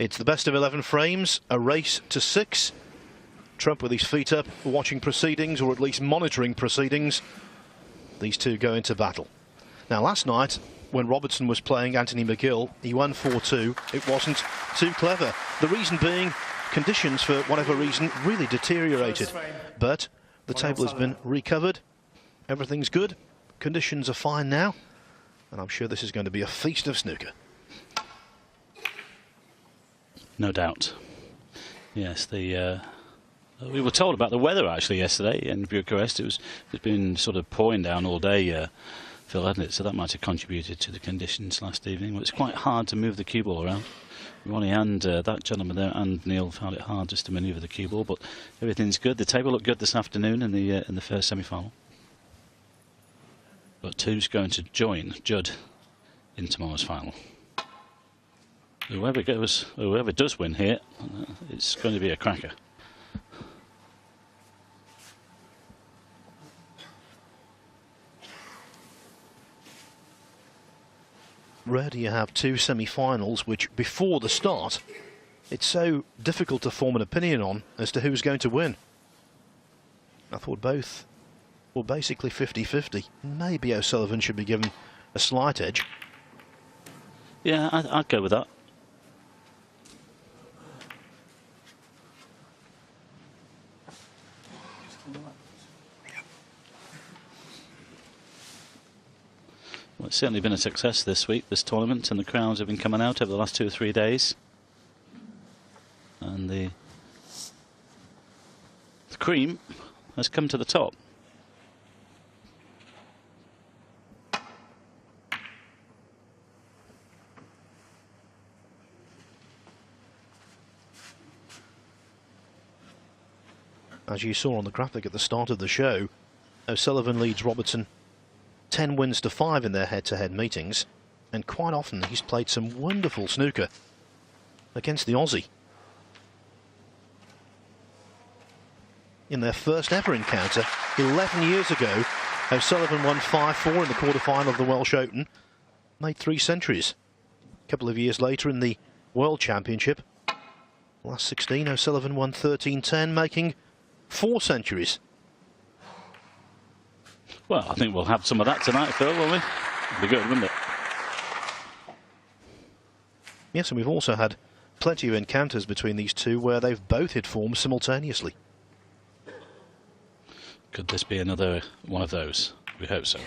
It's the best of 11 frames, a race to 6. Trump with his feet up, watching proceedings, or at least monitoring proceedings. These two go into battle. Now, last night, when Robertson was playing Anthony McGill, he won 4-2. It wasn't too clever. The reason being, conditions, for whatever reason, really deteriorated. But the table has been recovered. Everything's good. Conditions are fine now. And I'm sure this is going to be a feast of snooker. No doubt. Yes, we were told about the weather actually yesterday in Bucharest. It's been sort of pouring down all day, Phil, hasn't it? So that might have contributed to the conditions last evening. Well, it's quite hard to move the cue ball around. Ronnie and that gentleman there and Neil found it hard just to manoeuvre the cue ball, but everything's good. The table looked good this afternoon in the first semi-final. But who's going to join Judd in tomorrow's final? Whoever does win here, it's going to be a cracker. Rare do you have two semi-finals which, before the start, it's so difficult to form an opinion on as to who's going to win. I thought both were basically 50-50. Maybe O'Sullivan should be given a slight edge. Yeah, I'd go with that. Well, it's certainly been a success this week, this tournament, and the crowds have been coming out over the last 2 or 3 days. And the cream has come to the top. As you saw on the graphic at the start of the show, O'Sullivan leads Robertson 10 wins to 5 in their head-to-head meetings, and quite often he's played some wonderful snooker against the Aussie. In their first ever encounter 11 years ago, O'Sullivan won 5-4 in the quarter-final of the Welsh Open, made 3 centuries. A couple of years later in the World Championship, last 16, O'Sullivan won 13-10, making 4 centuries. Well, I think we'll have some of that tonight, Phil, won't we? It'll be good, wouldn't it? Yes, and we've also had plenty of encounters between these two where they've both hit form simultaneously. Could this be another one of those? We hope so.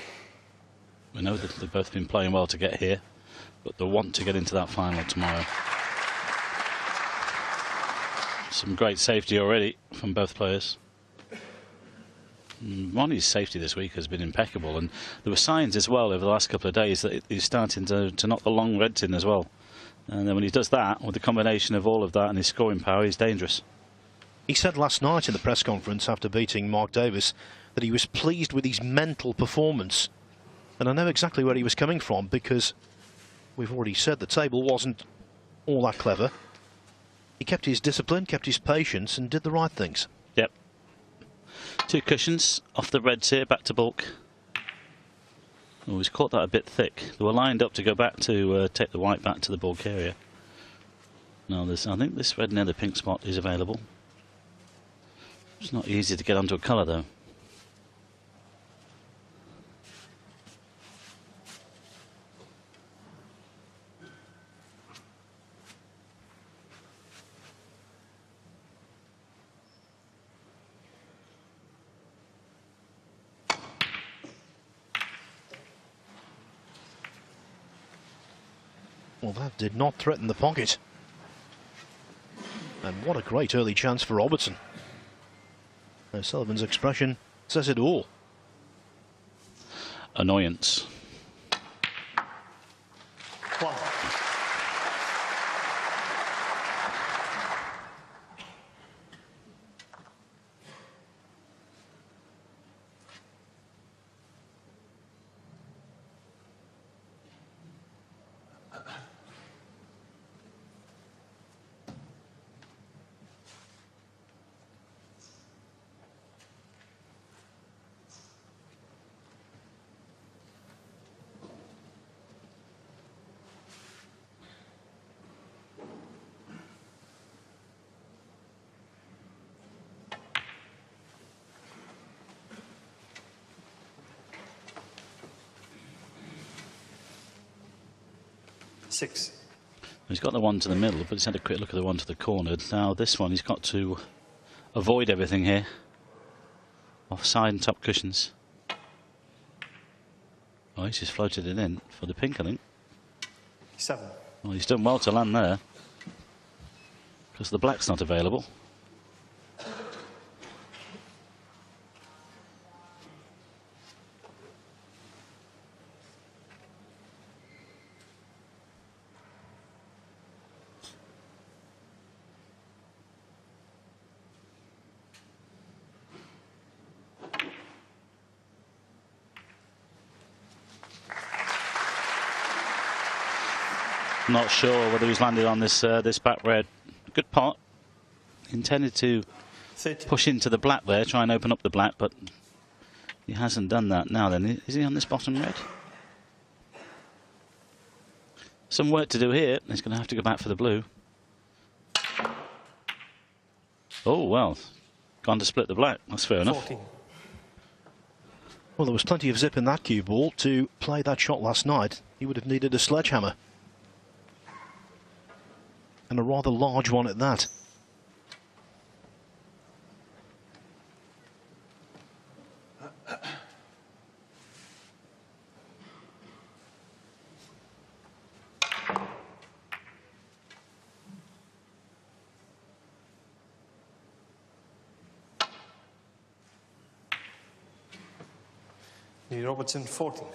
We know that they've both been playing well to get here, but they want to get into that final tomorrow. Some great safety already from both players. Ronnie's safety this week has been impeccable, and there were signs as well over the last couple of days that he's starting to knock the long reds in as well. And then when he does that, with the combination of all of that and his scoring power, he's dangerous. He said last night in the press conference after beating Mark Davis that he was pleased with his mental performance. And I know exactly where he was coming from, because we've already said the table wasn't all that clever. He kept his discipline, kept his patience, and did the right things. Yep. 2 cushions off the reds here, back to bulk. Oh, he's caught that a bit thick. They were lined up to go back to take the white back to the bulk area. No, I think this red near the pink spot is available. It's not easy to get onto a colour though. Well, that did not threaten the pocket. And what a great early chance for Robertson. O'Sullivan's expression says it all. Annoyance. 6. He's got the one to the middle, but he's had a quick look at the one to the corner. Now this one, he's got to avoid everything here. Offside and top cushions. Oh, he's just floated it in for the pink, I think. 7. Well, he's done well to land there, because the black's not available. Not sure whether he's landed on this this back red. Good pot. Intended to 30. push into the black there, try and open up the black, but he hasn't done that. Now then, is he on this bottom red? Some work to do here. He's going to have to go back for the blue. Oh, well, gone to split the black. That's fair enough. 14. Well, there was plenty of zip in that cue ball to play that shot last night. He would have needed a sledgehammer. And a rather large one at that. Robertson 14.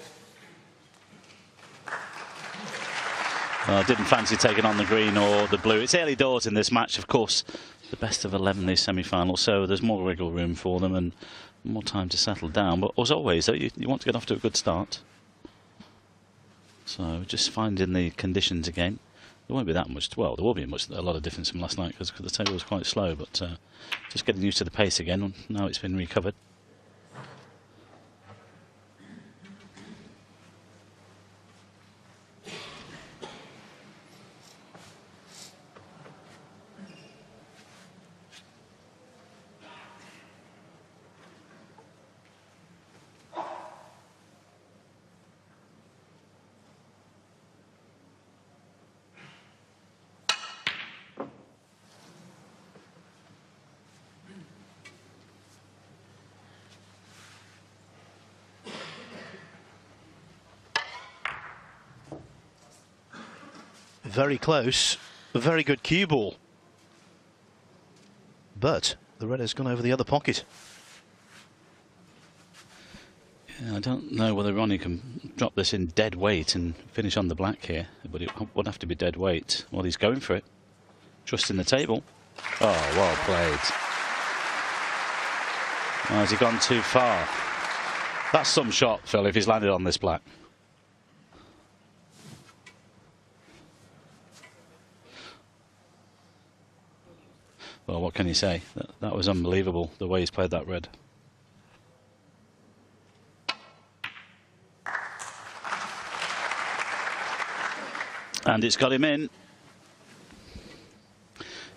I didn't fancy taking on the green or the blue. It's early doors in this match, of course. The best of 11 these semi-finals, so there's more wiggle room for them and more time to settle down. But as always, though, you want to get off to a good start. So just finding the conditions again. There won't be that much. Well, there will be a lot of difference from last night because the table was quite slow. But just getting used to the pace again. Now it's been recovered. Very close, a very good cue ball. But the red has gone over the other pocket. Yeah, I don't know whether Ronnie can drop this in dead weight and finish on the black here, but it would have to be dead weight. Well, he's going for it. Trusting the table. Oh, well played. Oh, has he gone too far? That's some shot, Phil, if he's landed on this black. Well, what can you say? That was unbelievable, the way he's played that red. And it's got him in.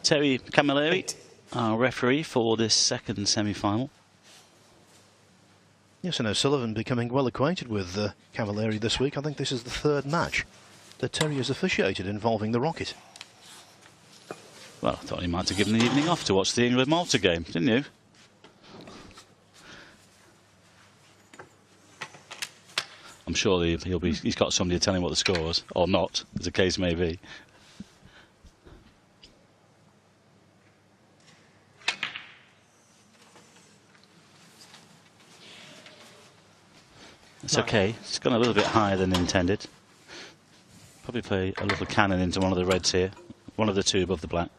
Terry Camilleri, our referee for this second semi-final. Yes, and O'Sullivan becoming well acquainted with Cavalieri this week. I think this is the third match that Terry has officiated involving the Rocket. Well, I thought he might have given the evening off to watch the England-Malta game, didn't you? I'm sure he's got somebody to tell him what the score was, or not, as the case may be. It's okay. It's gone a little bit higher than intended. Probably play a little cannon into one of the reds here. One of the two above the black.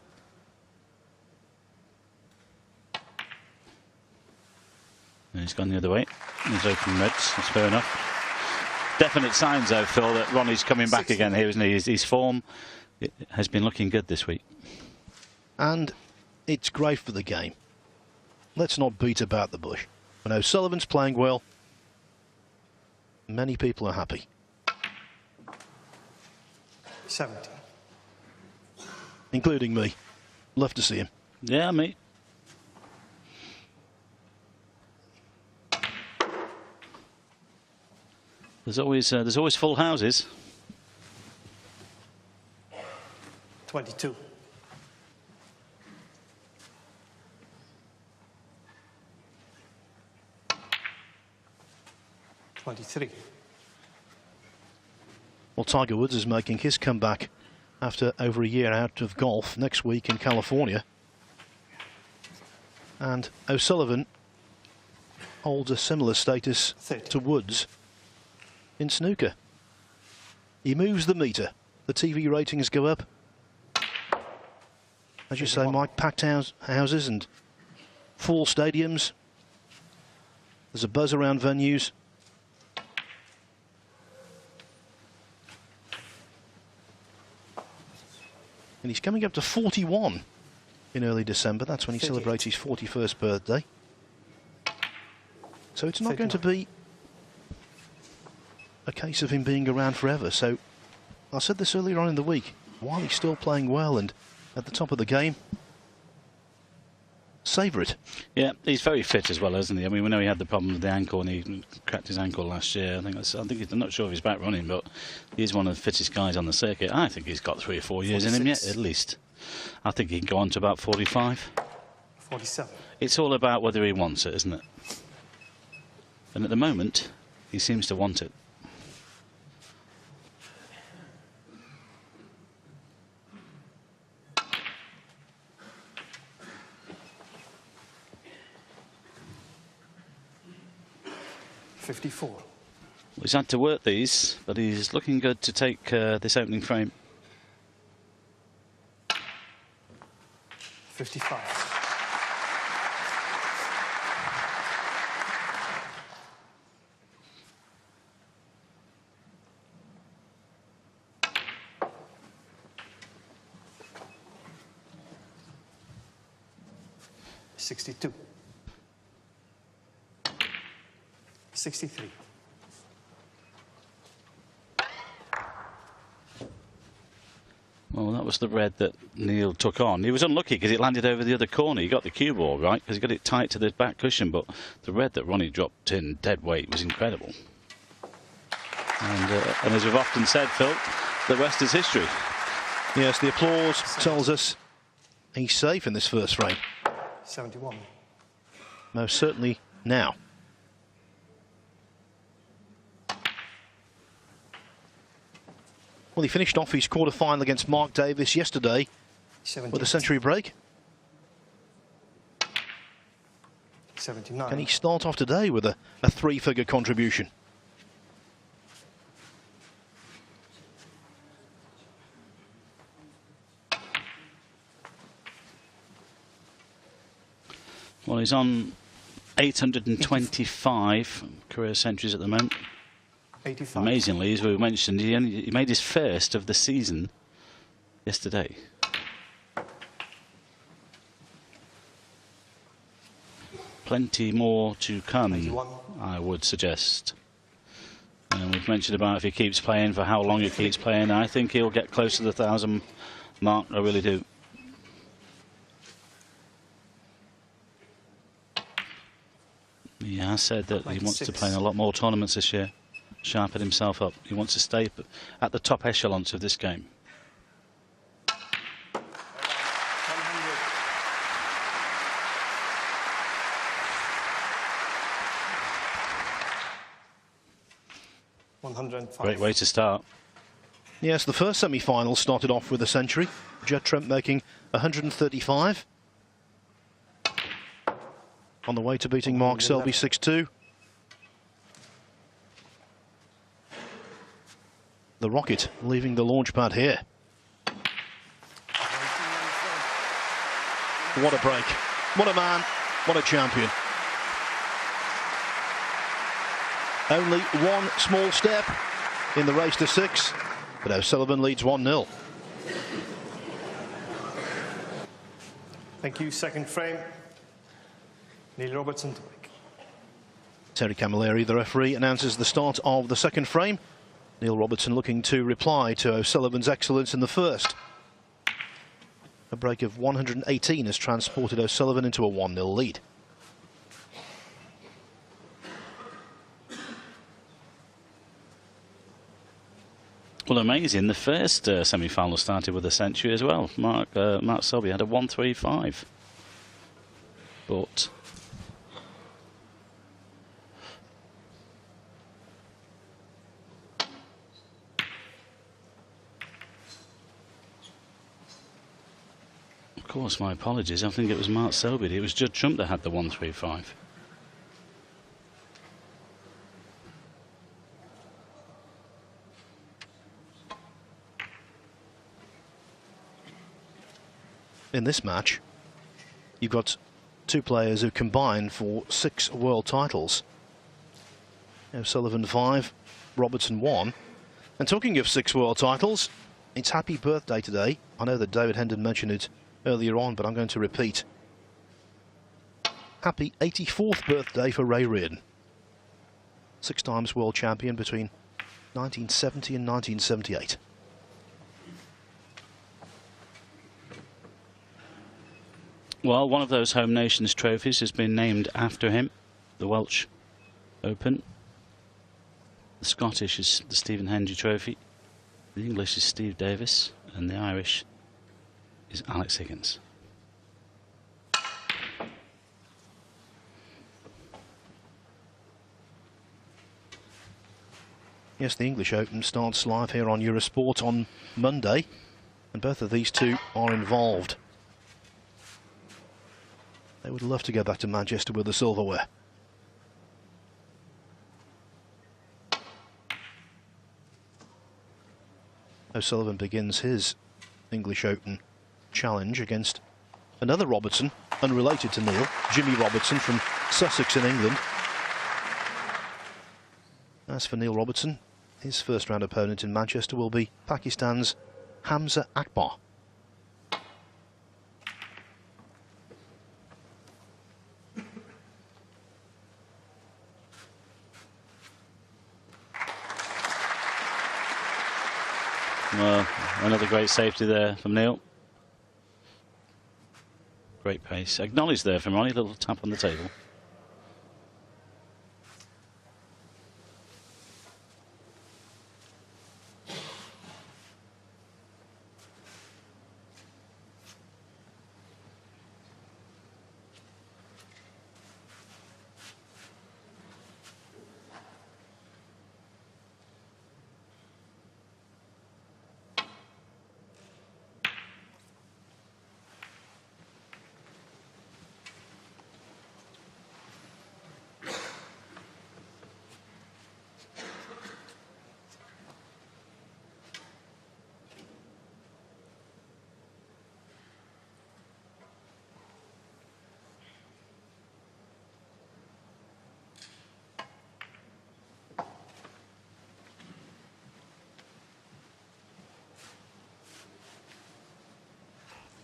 And he's gone the other way. He's open reds. That's fair enough. Definite signs, though, Phil, that Ronnie's coming back again here, isn't he? His form has been looking good this week. And it's great for the game. Let's not beat about the bush. When O'Sullivan's playing well, many people are happy. 70. Including me. Love to see him. Yeah, me. There's always full houses. 22. 23. Well, Tiger Woods is making his comeback after over a year out of golf next week in California. And O'Sullivan holds a similar status 30. to Woods in snooker. He moves the meter. The TV ratings go up. As you say, 31. Mike, packed houses and full stadiums. There's a buzz around venues. And he's coming up to 41 in early December. That's when he 38. celebrates his 41st birthday. So it's not going to be a case of him being around forever. So I said this earlier on in the week. While he's still playing well and at the top of the game, savour it. Yeah, he's very fit as well, isn't he? I mean, we know he had the problem with the ankle and he cracked his ankle last year. I'm not sure if he's back running, but he's one of the fittest guys on the circuit. I think he's got 3 or 4 years 46. in him yet, at least. I think he can go on to about 45. 47. It's all about whether he wants it, isn't it? And at the moment, he seems to want it. $54. He's had to work these, but he's looking good to take this opening frame. 55. $62. 63. Well, that was the red that Neil took on. He was unlucky because it landed over the other corner. He got the cue ball right because he got it tight to the back cushion, but the red that Ronnie dropped in dead weight was incredible. And as we've often said, Phil, the rest is history. Yes, the applause tells us he's safe in this first frame. 71. Most certainly now. Well, he finished off his quarter-final against Mark Davis yesterday 78. with a century break. 79. Can he start off today with a 3-figure contribution? Well, he's on 825 career centuries at the moment. 85. Amazingly, as we mentioned, he made his first of the season yesterday. Plenty more to come, 91. I would suggest. And we've mentioned about if he keeps playing, for how long he keeps playing. I think he'll get close to the 1,000 mark. I really do. He has said that he wants to 96. play in a lot more tournaments this year. Sharpen himself up. He wants to stay at the top echelons of this game. 105. Great way to start. Yes, the first semi-final started off with a century. Judd Trump making 135. On the way to beating Mark Selby 6-2. The Rocket leaving the launch pad here. What a break. What a man. What a champion. Only one small step in the race to 6, but O'Sullivan leads 1-0. Thank you. Second frame. Neil Robertson to break. Terry Camilleri, the referee, announces the start of the second frame. Neil Robertson looking to reply to O'Sullivan's excellence in the first. A break of 118 has transported O'Sullivan into a 1-0 lead. Well, amazing. The first semi-final started with a century as well. Mark Selby had a 135. But of course, my apologies. I think it was Mark Selby. It was Judd Trump that had the 135. In this match, you've got two players who combined for 6 world titles. O'Sullivan 5, Robertson 1. And talking of 6 world titles, it's happy birthday today. I know that David Hendon mentioned it earlier on, but I'm going to repeat. Happy 84th birthday for Ray Reardon. 6 times world champion between 1970 and 1978. Well, one of those home nations trophies has been named after him, the Welsh Open. The Scottish is the Stephen Hendry Trophy. The English is Steve Davis, and the Irish is Alex Higgins. Yes, the English Open starts live here on Eurosport on Monday, and both of these two are involved. They would love to go back to Manchester with the silverware. O'Sullivan begins his English Open challenge against another Robertson, unrelated to Neil, Jimmy Robertson from Sussex in England. As for Neil Robertson, his first round opponent in Manchester will be Pakistan's Hamza Akbar. Well, another great safety there from Neil. Great pace. Acknowledged there from Ronnie, a little tap on the table.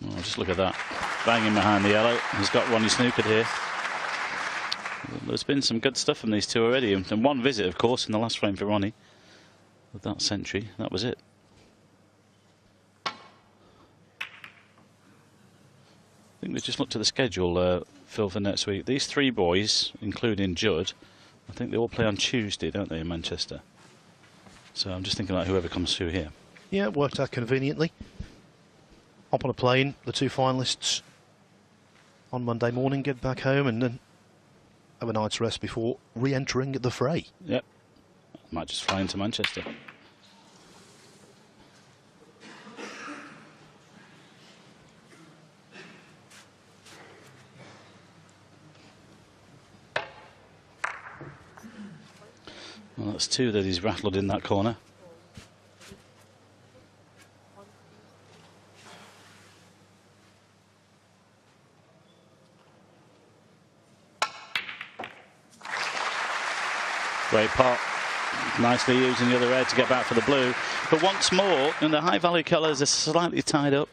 Oh, just look at that. Banging behind the yellow. He's got Ronnie snookered here. There's been some good stuff from these two already. And one visit, of course, in the last frame for Ronnie. With that century, that was it. I think we just looked at the schedule, Phil, for next week. These 3 boys, including Judd, I think they all play on Tuesday, don't they, in Manchester? So I'm just thinking like whoever comes through here. Yeah, it worked out conveniently. Hop on a plane, the 2 finalists on Monday morning, get back home and then have a night's rest before re-entering the fray. Yep. Might just fly into Manchester. Well, that's 2 that he's rattled in that corner. Great pot. Nicely using the other red to get back for the blue. But once more, and the high value colours are slightly tied up,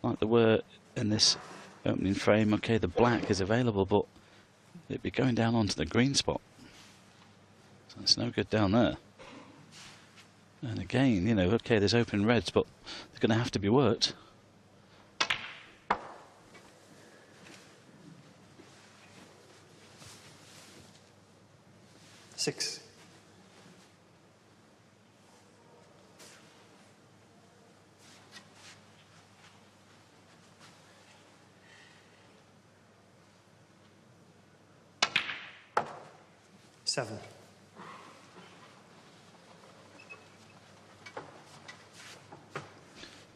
like they were in this opening frame. Okay, the black is available, but it'd be going down onto the green spot. So it's no good down there. And again, you know, okay, there's open reds, but they're going to have to be worked. Six. 7.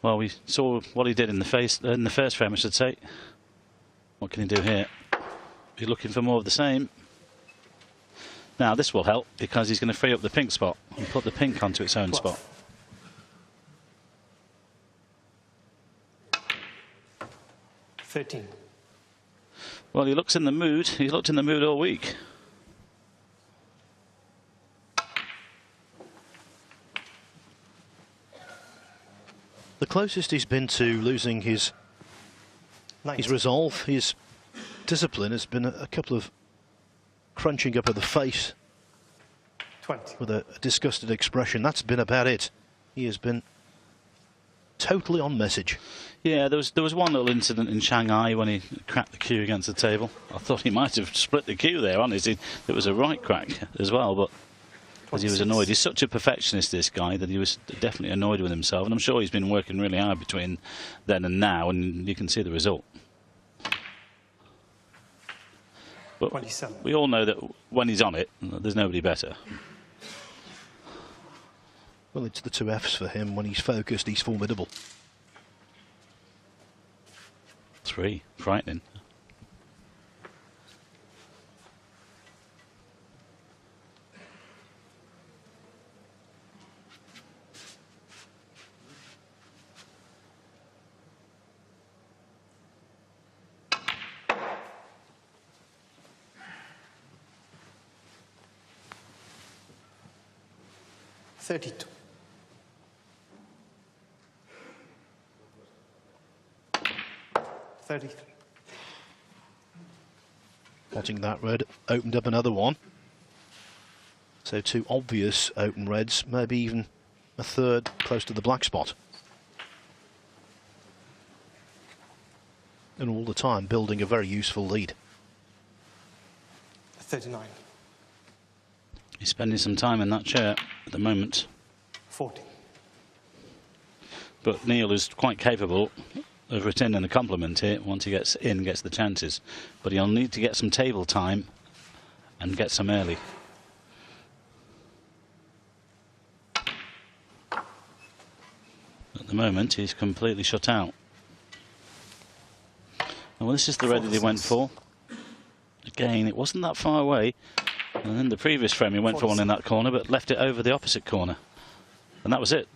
Well, we saw what he did in the first frame, I should say. What can he do here? He's looking for more of the same. Now this will help because he's going to free up the pink spot and put the pink onto its own 12. spot. $13. Well, he looks in the mood. He's looked in the mood all week. The closest he's been to losing his 19. resolve, his discipline, has been a couple of crunching up of the face 20. with a disgusted expression. That's been about it. He has been totally on message. Yeah, there was one little incident in Shanghai when he cracked the cue against the table. I thought he might have split the cue there, honestly. It was a right crack as well, but because he was annoyed. He's such a perfectionist, this guy, that he was definitely annoyed with himself. And I'm sure he's been working really hard between then and now, and you can see the result. But 27. we all know that when he's on it, there's nobody better. Well, it's the 2 Fs for him. When he's focused, he's formidable. 3, frightening. $32. $33. Potting that red opened up another one. So 2 obvious open reds, maybe even a third close to the black spot. And all the time building a very useful lead. 39. He's spending some time in that chair at the moment. 40. But Neil is quite capable of retaining a compliment here once he gets the chances. But he'll need to get some table time and get some early. At the moment, he's completely shut out. Well, this is the red that he went for. Again, it wasn't that far away. And then the previous frame, he went for one in that corner, but left it over the opposite corner. And that was it.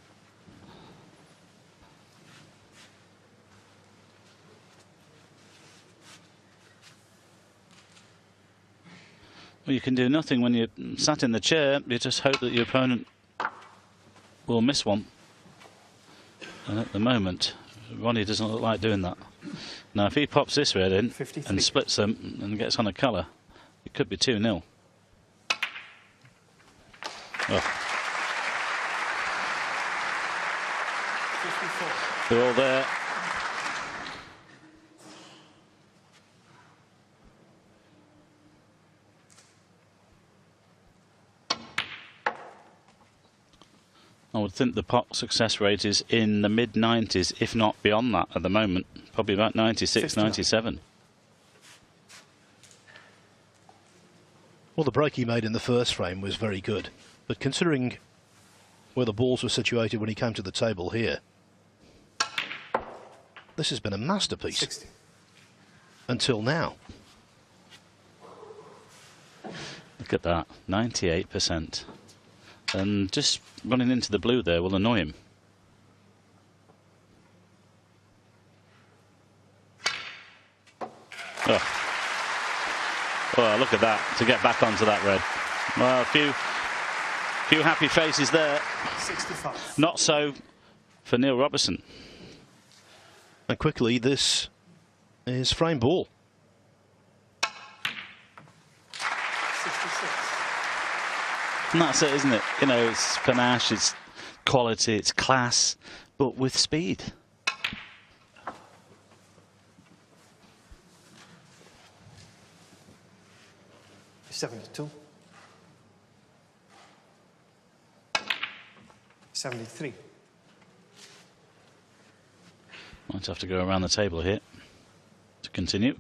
Well, you can do nothing when you're sat in the chair. You just hope that your opponent will miss one. And at the moment, Ronnie doesn't look like doing that. Now, if he pops this red in 53. and splits them and gets on a colour, it could be 2-0. Oh. 54. They're all there. I would think the pot success rate is in the mid-90s, if not beyond that at the moment. Probably about 96, 59. 97. Well, the break he made in the first frame was very good. But considering where the balls were situated when he came to the table here, this has been a masterpiece 60. until now. Look at that, 98%. And just running into the blue there will annoy him. Oh. Oh, look at that, to get back onto that red. Well, a few happy faces there. 65. Not so for Neil Robertson. And quickly, this is frame ball. 66. And that's it, isn't it? You know, it's panache, it's quality, it's class, but with speed. $72. 73. Might have to go around the table here to continue.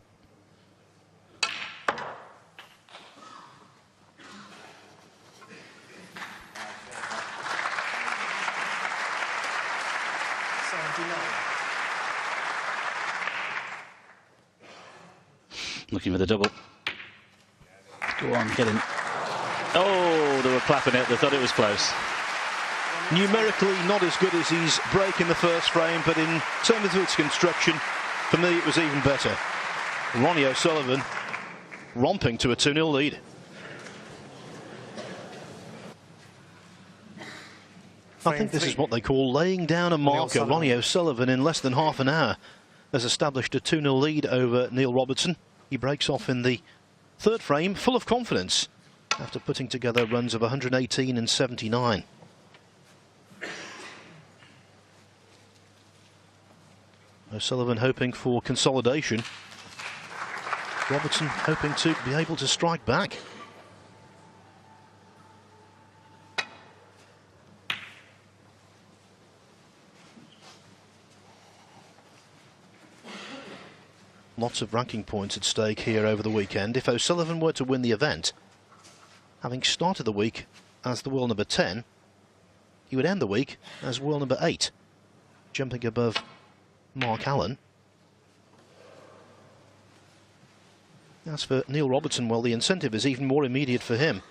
Looking for the double. Go on, get in. Oh, they were clapping it. They thought it was close. Numerically not as good as his break in the first frame, but in terms of its construction, for me it was even better. Ronnie O'Sullivan romping to a 2-0 lead. I think this is what they call laying down a marker. Ronnie O'Sullivan, in less than half an hour, has established a 2-0 lead over Neil Robertson. He breaks off in the third frame, full of confidence, after putting together runs of 118 and 79. O'Sullivan hoping for consolidation. Robertson hoping to be able to strike back. Lots of ranking points at stake here over the weekend. If O'Sullivan were to win the event, having started the week as the world number 10, he would end the week as world number 8, jumping above Mark Allen. As for Neil Robertson, well, the incentive is even more immediate for him.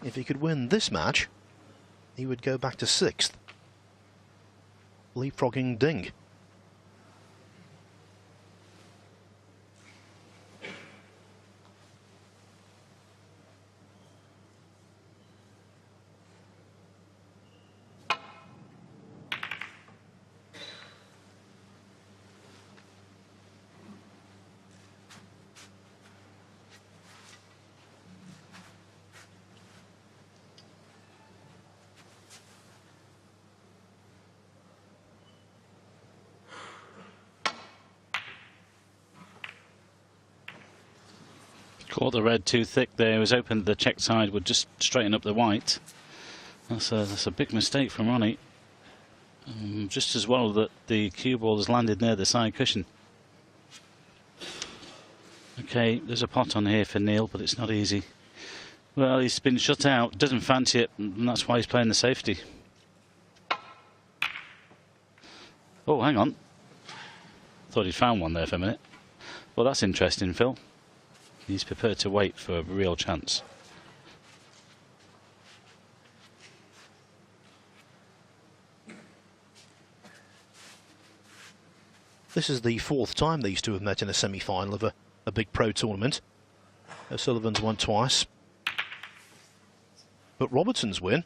If he could win this match, he would go back to 6th, leapfrogging Ding. Caught the red too thick there. It was open. The check side would just straighten up the white. That's a big mistake from Ronnie. Just as well that the cue ball has landed near the side cushion. Okay, there's a pot on here for Neil, but it's not easy. Well, he's been shut out. Doesn't fancy it, and that's why he's playing the safety. Oh, hang on. Thought he'd found one there for a minute. Well, that's interesting, Phil. He's prepared to wait for a real chance. This is the 4th time these two have met in a semi-final of a big pro tournament. O'Sullivan's won twice. But Robertson's win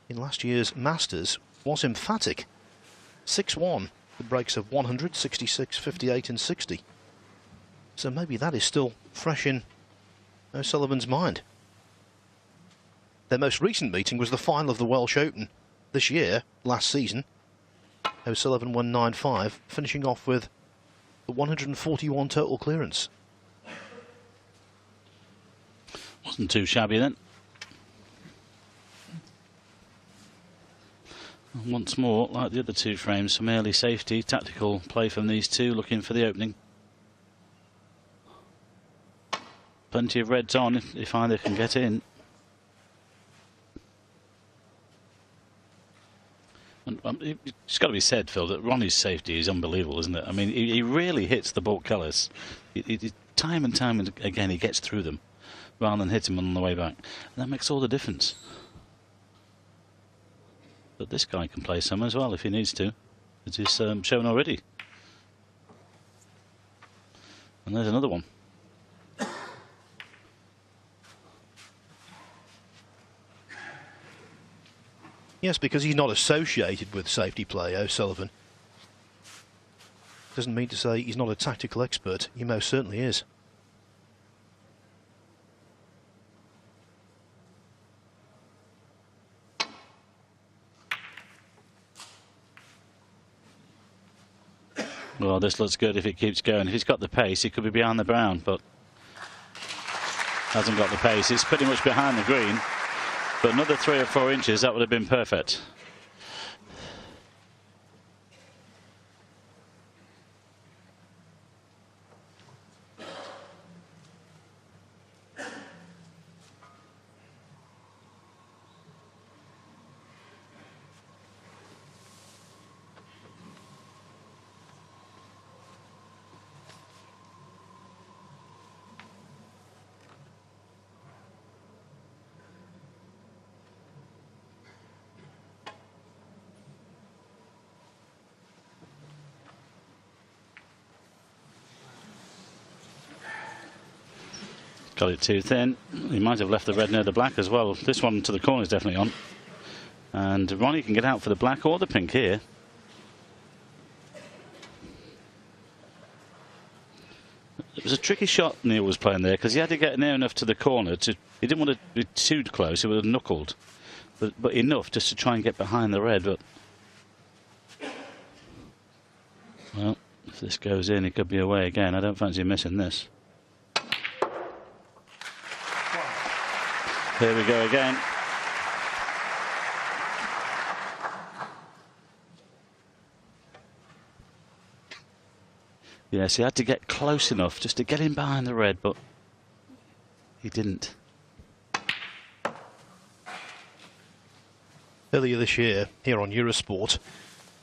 in last year's Masters was emphatic. 6-1, the breaks of 100, 66, 58 and 60. So maybe that is still fresh in O'Sullivan's mind. Their most recent meeting was the final of the Welsh Open this year, last season. O'Sullivan won 9-5, finishing off with the 141 total clearance. Wasn't too shabby then. And once more, like the other two frames, some early safety, tactical play from these two, looking for the opening. Plenty of reds on if either can get in. And it's got to be said, Phil, that Ronnie's safety is unbelievable, isn't it? I mean, he really hits the ball colours. Time and time again, he gets through them rather than hit him on the way back. And that makes all the difference. But this guy can play some as well if he needs to. It is shown already. And there's another one. Yes, because he's not associated with safety play, O'Sullivan. Doesn't mean to say he's not a tactical expert. He most certainly is. Well, this looks good if it keeps going. If he's got the pace, he could be behind the brown, but hasn't got the pace. It's pretty much behind the green. But another 3 or 4 inches, that would have been perfect. Got it too thin. He might have left the red near the black as well. This one to the corner is definitely on. And Ronnie can get out for the black or the pink here. It was a tricky shot Neil was playing there, because he had to get near enough to the corner to. He didn't want to be too close. He would have knuckled, but enough just to try and get behind the red. But well, if this goes in, he could be away again. I don't fancy missing this. Here we go again. Yes, he had to get close enough just to get him behind the red, but he didn't. Earlier this year, here on Eurosport,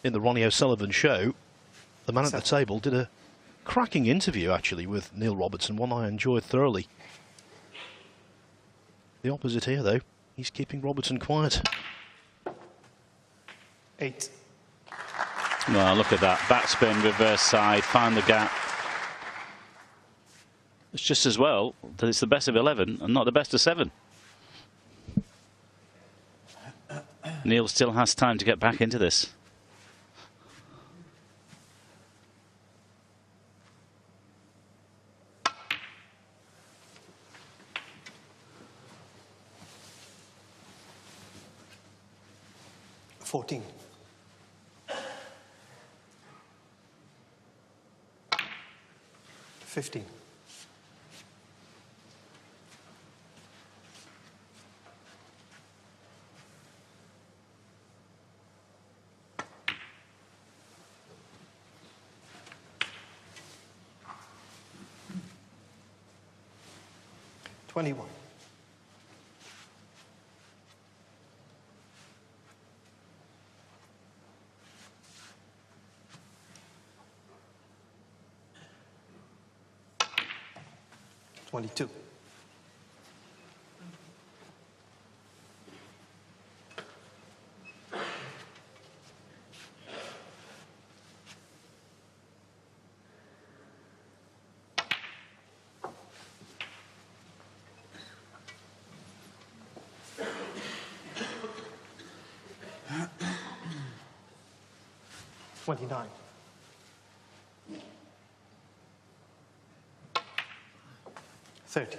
in the Ronnie O'Sullivan show, the man at the table did a cracking interview, actually, with Neil Robertson, one I enjoyed thoroughly. The opposite here, though. He's keeping Robertson quiet. 8. Well, look at that. Backspin, reverse side, find the gap. It's just as well that it's the best of 11 and not the best of 7. Neil still has time to get back into this. $14. 15. 21. 22. 29. 30.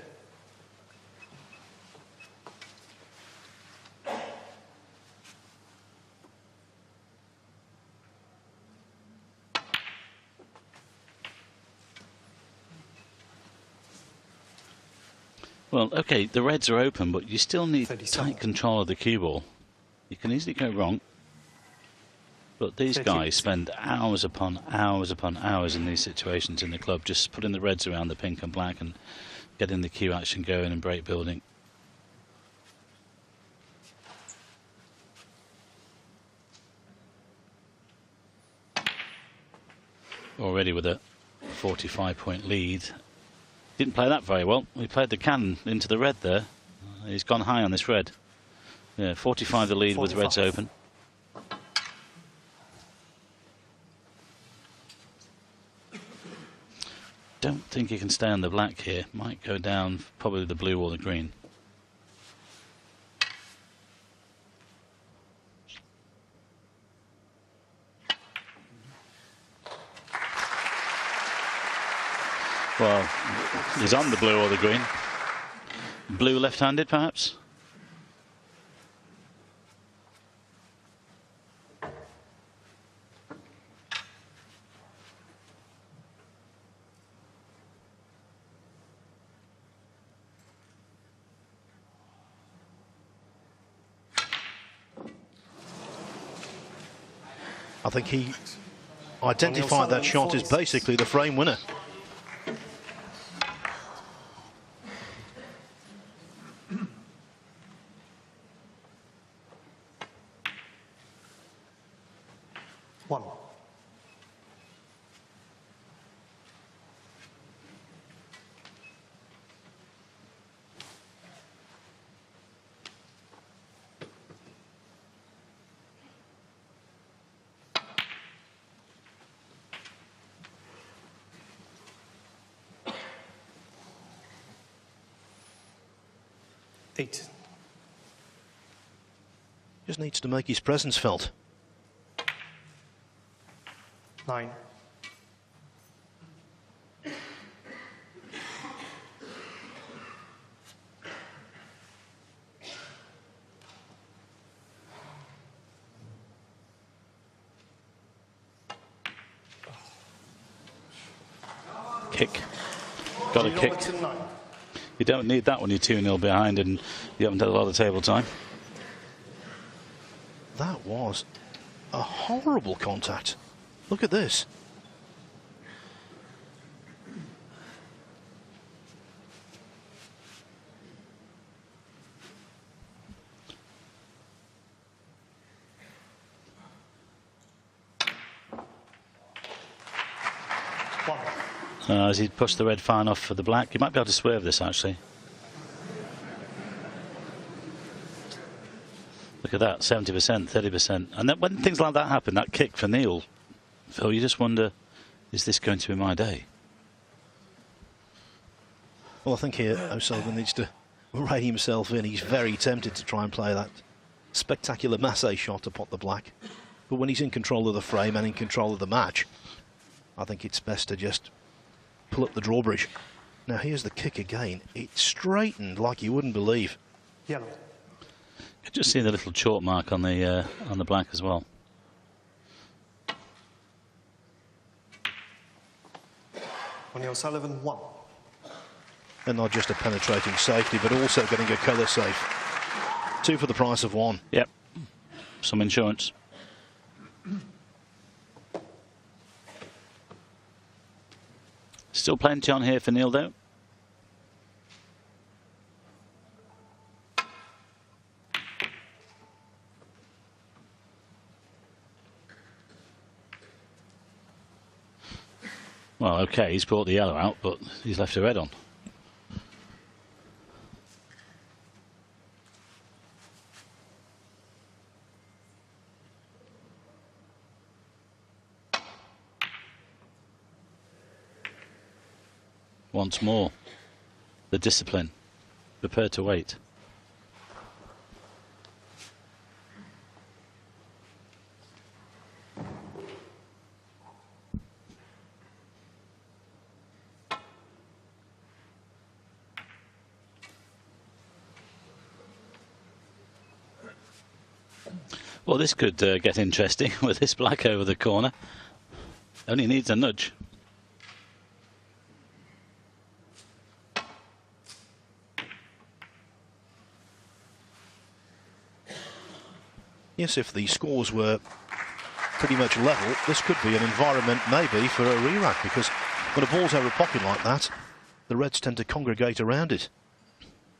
'Well, okay, the reds are open, but you still need 37. tight control of the cue ball. You can easily go wrong. But these 38. guys spend hours upon hours upon hours in these situations in the club, just putting the reds around the pink and black and getting the cue action going and break building. Already with a 45-point lead. Didn't play that very well. We played the can into the red there. He's gone high on this red. Yeah, 45 the lead 45. with reds open. Don't think he can stay on the black here. Might go down probably the blue or the green. Well, he's on the blue or the green. Blue left-handed, perhaps? I think he identified that shot as basically the frame winner. One. 8. Just needs to make his presence felt. 9. Kick. Got a kick. Robertson, 9. You don't need that when you're 2-0 behind and you haven't had a lot of table time. That was a horrible contact. Look at this. As he pushed the red fine off for the black, you might be able to swerve this actually. Look at that, 70%, 30%. And then when things like that happen, that kick for Neil, Phil, you just wonder, is this going to be my day? Well, I think here O'Sullivan needs to rein himself in. He's very tempted to try and play that spectacular masse shot to pot the black. But when he's in control of the frame and in control of the match, I think it's best to just pull up the drawbridge. Now here's the kick again. It's straightened like you wouldn't believe. Yellow. You just see the little chalk mark on the black as well. Ronnie O'Sullivan, 1. And not just a penetrating safety, but also getting a colour safe. 2 for the price of 1. Yep. Some insurance. Still plenty on here for Neil though. Well, okay, he's brought the yellow out, but he's left the red on. Once more, the discipline, prepared to wait. Well, this could get interesting with this black over the corner. Only needs a nudge. Yes, if the scores were pretty much level, this could be an environment maybe for a re-rack, because when a ball's over a pocket like that, the Reds tend to congregate around it.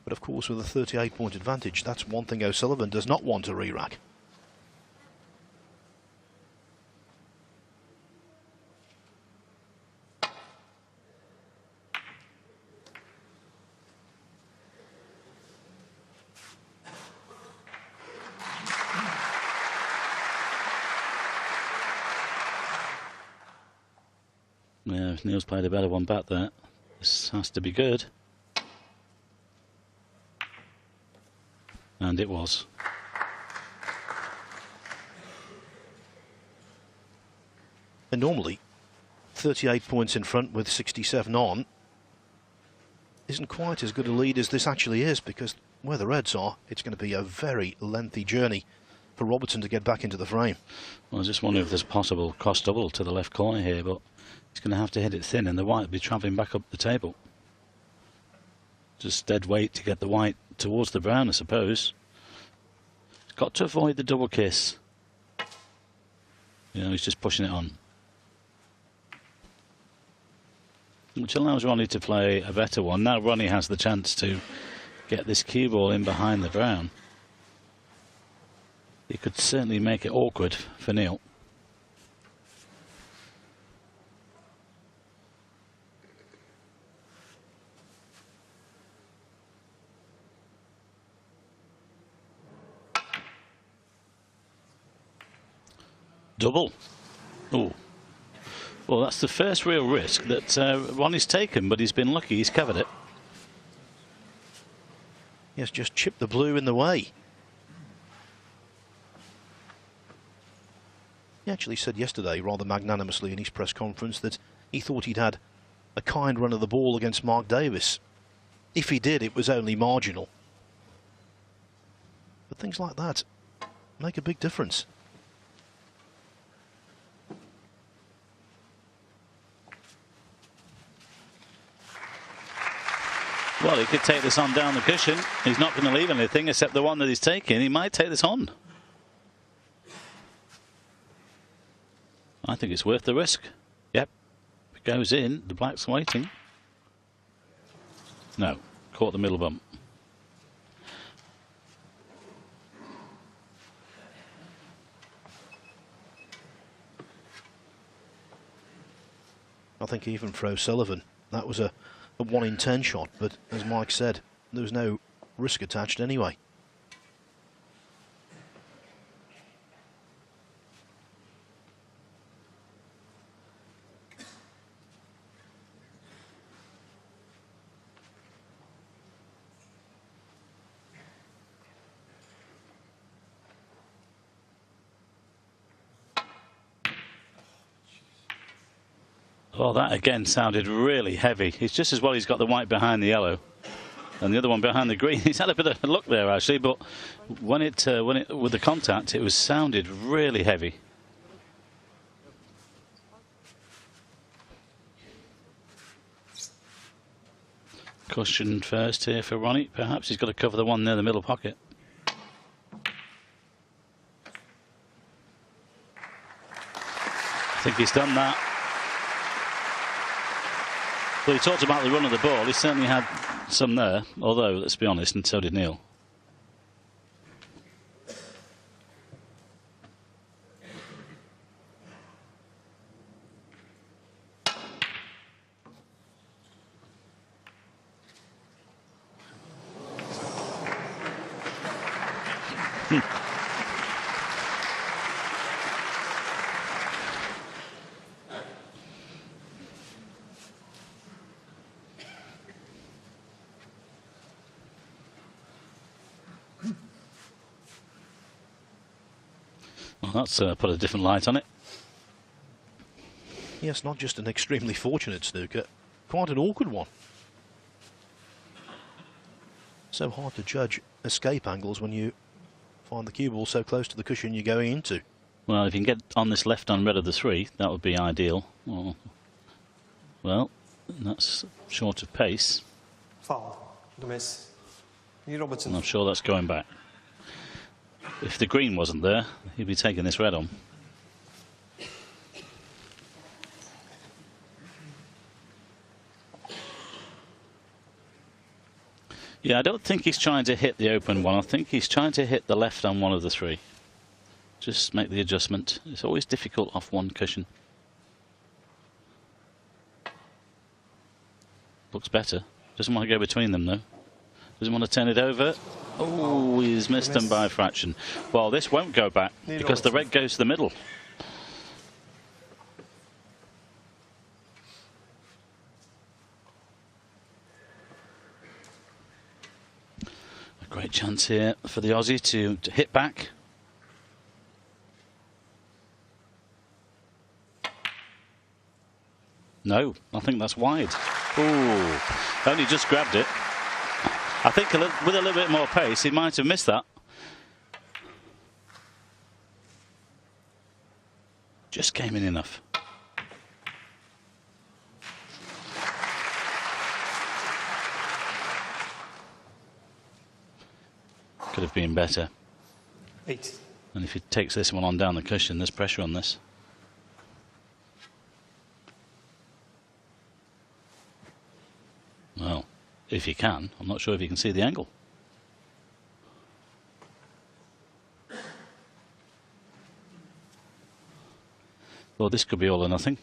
But of course, with a 38-point advantage, that's one thing O'Sullivan does not want a re-rack. Yeah, if Neil's played a better one back there, this has to be good. And it was. And normally, 38 points in front with 67 on isn't quite as good a lead as this actually is, because where the Reds are, it's going to be a very lengthy journey for Robertson to get back into the frame. Well, I just wonder if there's a possible cross double to the left corner here, but he's going to have to hit it thin, and the white will be travelling back up the table. Just dead weight to get the white towards the brown, I suppose. He's got to avoid the double kiss. You know, he's just pushing it on. Which allows Ronnie to play a better one. Now Ronnie has the chance to get this cue ball in behind the brown. He could certainly make it awkward for Neil. Double. Oh. Well, that's the first real risk that Ronnie's taken, but he's been lucky. He's covered it. Yes, just chipped the blue in the way. He actually said yesterday, rather magnanimously in his press conference, that he thought he'd had a kind run of the ball against Mark Davis. If he did, it was only marginal. But things like that make a big difference. Well, he could take this on down the cushion. He's not going to leave anything except the one that he's taking. He might take this on. I think it's worth the risk. Yep. If it goes in, the black's waiting. No. Caught the middle bump. I think even for O'Sullivan, that was a 1 in 10 shot, but as Mike said, there was no risk attached anyway. Well, that again sounded really heavy. It's just as well he's got the white behind the yellow and the other one behind the green. He's had a bit of luck there actually, but when it with the contact, it was sounded really heavy. Cushion first here for Ronnie. Perhaps he's got to cover the one near the middle pocket. I think he's done that. Well, he talked about the run of the ball. He certainly had some there, although, let's be honest, and so did Neil. Well, that's put a different light on it. Yes, not just an extremely fortunate snooker, quite an awkward one. So hard to judge escape angles when you find the cue ball so close to the cushion you're going into. Well, if you can get on this left-hand red of the three, that would be ideal. Well, that's short of pace. Foul. The miss. Robertson. I'm sure that's going back. If the green wasn't there, he'd be taking this red on. Yeah, I don't think he's trying to hit the open one. I think he's trying to hit the left on one of the three. Just make the adjustment. It's always difficult off one cushion. Looks better. Doesn't want to go between them though. Doesn't want to turn it over. Oh, he's missed them by a fraction. Well, this won't go back because the red goes to the middle. A great chance here for the Aussie to hit back. No, I think that's wide. Ooh, only just grabbed it. I think with a little bit more pace, he might have missed that. Just came in enough. Could have been better. 8. And if he takes this one on down the cushion, there's pressure on this. Well, if you can. I'm not sure if you can see the angle. Well, this could be all or nothing.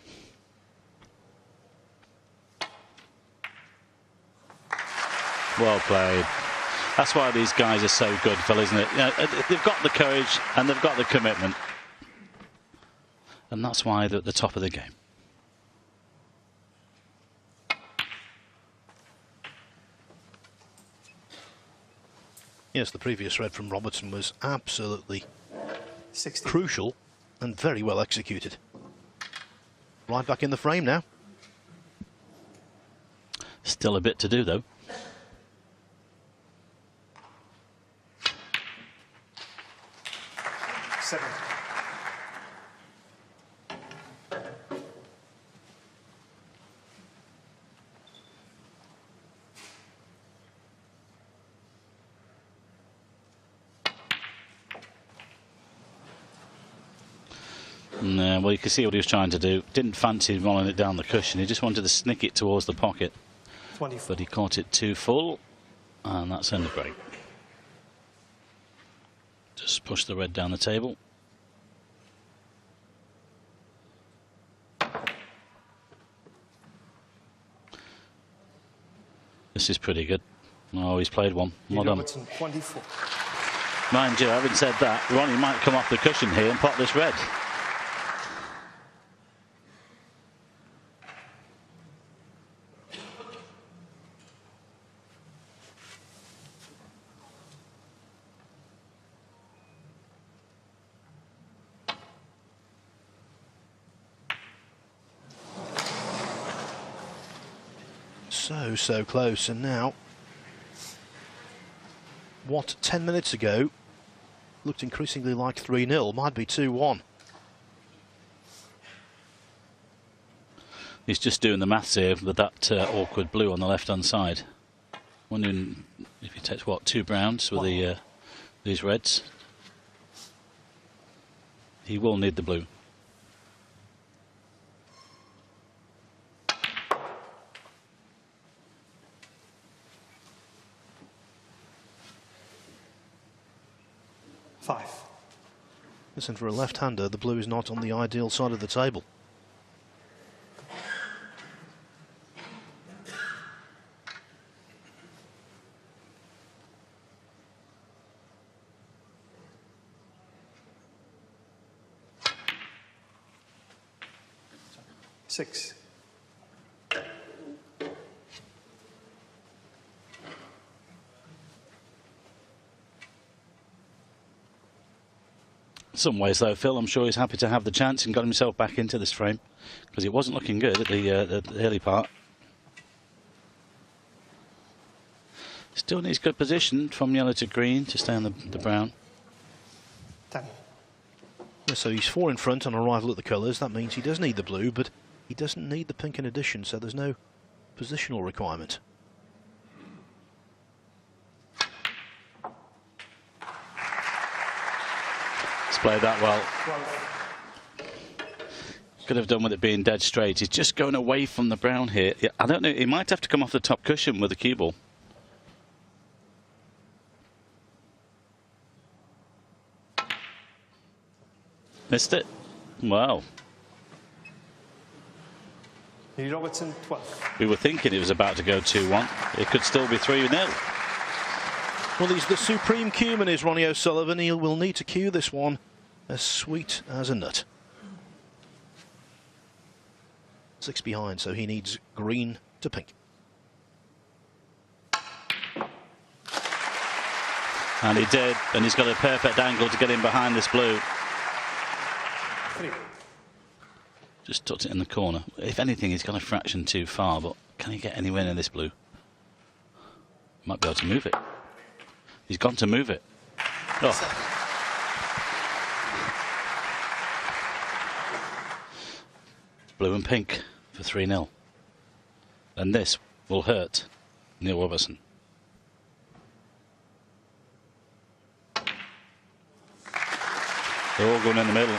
Well played. That's why these guys are so good, Phil, isn't it? You know, they've got the courage and they've got the commitment. And that's why they're at the top of the game. Yes, the previous red from Robertson was absolutely 60. crucial and very well executed. Right back in the frame now. Still a bit to do, though. Seven. Well, you can see what he was trying to do. Didn't fancy rolling it down the cushion. He just wanted to snick it towards the pocket. 24. But he caught it too full, and that's end of break. Just push the red down the table. This is pretty good. Oh, he's played one. Well done. Robertson, 24. Mind you, having said that, Ronnie might come off the cushion here and pot this red. So close, and now what 10 minutes ago looked increasingly like 3-0 might be 2-1. He's just doing the maths here with that awkward blue on the left hand side. Wondering if he takes what, 2 browns with the these reds. He will need the blue. Listen, for a left-hander, the blue is not on the ideal side of the table. Six. In some ways, though, Phil, I'm sure he's happy to have the chance and got himself back into this frame because it wasn't looking good at the early part. Still needs good position from yellow to green to stay on the brown. 10. Yeah, so he's 4 in front on arrival at the colours. That means he does need the blue, but he doesn't need the pink in addition, so there's no positional requirement. Played that well. Could have done with it being dead straight. He's just going away from the brown here. I don't know, he might have to come off the top cushion with the cue ball. Missed it. Wow. Robertson, 12. We were thinking it was about to go 2-1. It could still be 3-0. Well, he's the supreme cueman, is Ronnie O'Sullivan. He will need to cue this one as sweet as a nut. 6 behind, so he needs green to pink. And he did, and he's got a perfect angle to get in behind this blue. 3. Just tucked it in the corner. If anything, he's gone a fraction too far, but can he get anywhere in this blue? Might be able to move it. He's gone to move it. Oh. Blue and pink for 3-0. And this will hurt Neil Robertson. They're all going in the middle.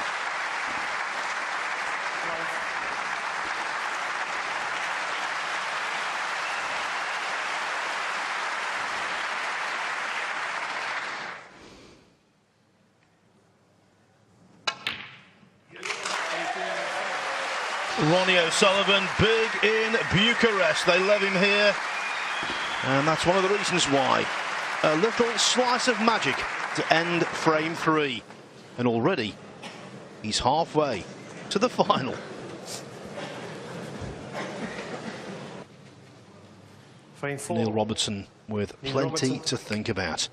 Ronnie O'Sullivan, big in Bucharest. They love him here, and that's one of the reasons why. A little slice of magic to end frame 3, and already he's halfway to the final. Frame 4. Neil Robertson with plenty to think about.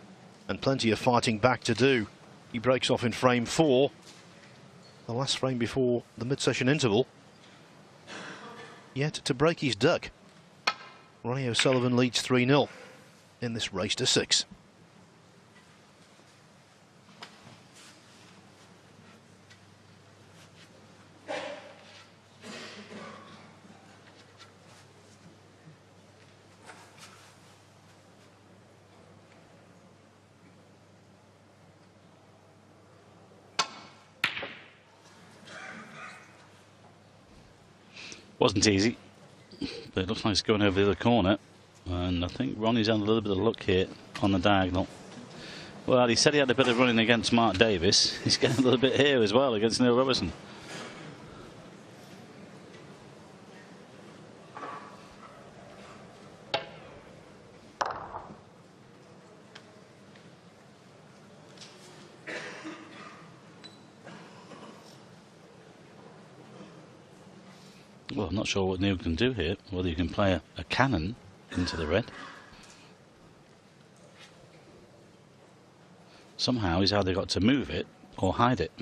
and plenty of fighting back to do. He breaks off in frame 4, the last frame before the mid-session interval. Yet to break his duck, Ronnie O'Sullivan leads 3-0 in this race to 6. Wasn't easy, but it looks like it's going over the other corner. And I think Ronnie's had a little bit of luck here on the diagonal. Well, he said he had a bit of running against Mark Davis. He's getting a little bit here as well against Neil Robertson. Well, I'm not sure what Neil can do here, whether you can play a cannon into the red. Somehow he's either got to move it or hide it.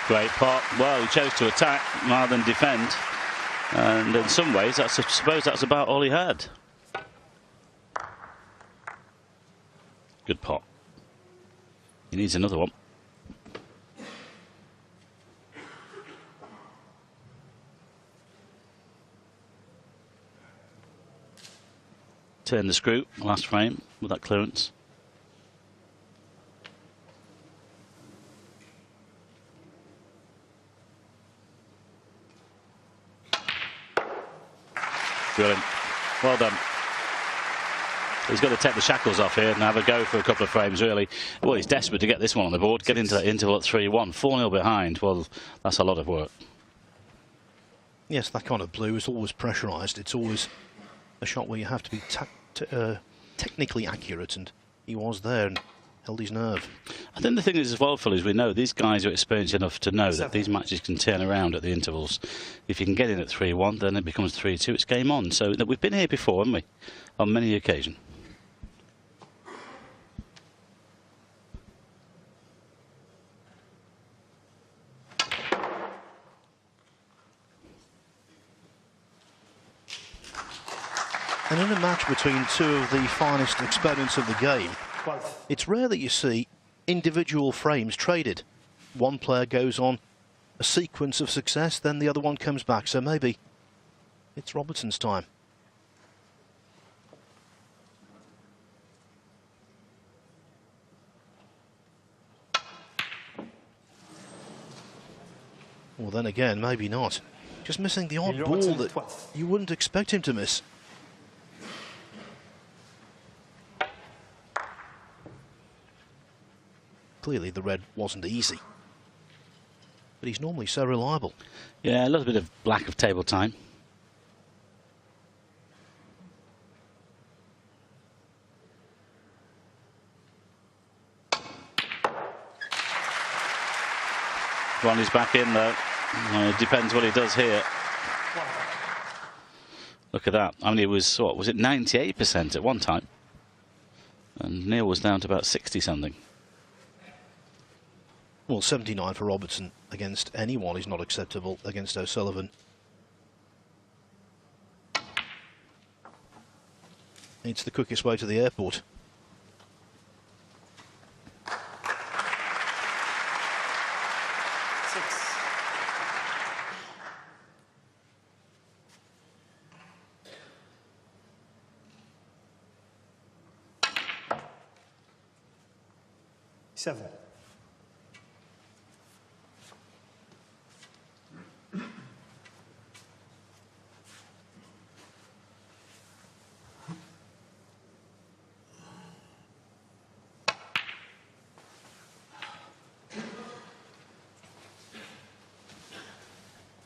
Great pot. Well, he chose to attack rather than defend, and in some ways, I suppose that's about all he had. Good pot. He needs another one. Turn the screw, last frame with that clearance. Brilliant. Well done. He's got to take the shackles off here and have a go for a couple of frames, really. Well, he's desperate to get this one on the board, get into that interval at 3-1. 4-0 behind. Well, that's a lot of work. Yes, that kind of blue is always pressurised. It's always a shot where you have to be technically accurate, and he was there and held his nerve. I think the thing is as well, fellas, we know these guys are experienced enough to know that these matches can turn around at the intervals. If you can get in at 3-1, then it becomes 3-2. It's game on. So we've been here before, haven't we? On many occasions. And in a match between two of the finest exponents of the game, it's rare that you see individual frames traded. One player goes on a sequence of success, then the other one comes back. So maybe it's Robertson's time. Well, then again, maybe not. Just missing the odd ball that you wouldn't expect him to miss. Clearly the red wasn't easy, but he's normally so reliable. Yeah, a little bit of lack of table time. Ronnie's back in though. It depends what he does here. Look at that. I mean, it was, what was it, 98% at one time, and Neil was down to about 60 something. Well, 79 for Robertson against anyone is not acceptable against O'Sullivan. It's the quickest way to the airport. Seven.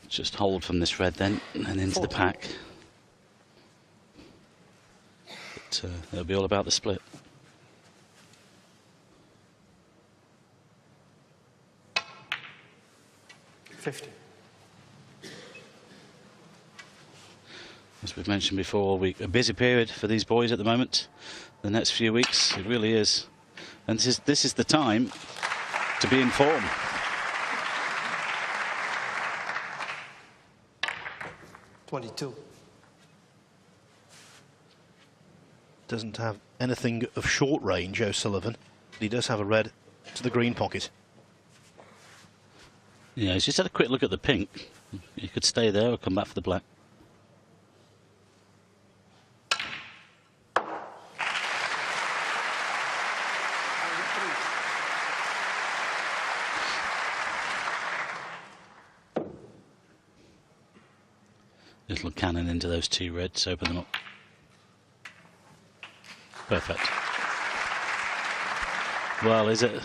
Just hold from this red then, and into the pack. but it'll be all about the split. As we've mentioned before, a busy period for these boys at the moment. The next few weeks, it really is. And this is the time to be in form. Doesn't have anything of short range, O'Sullivan, but he does have a red to the green pocket. Yeah, he's just had a quick look at the pink. He could stay there or come back for the black. Little cannon into those two reds, open them up. Perfect. Well, is it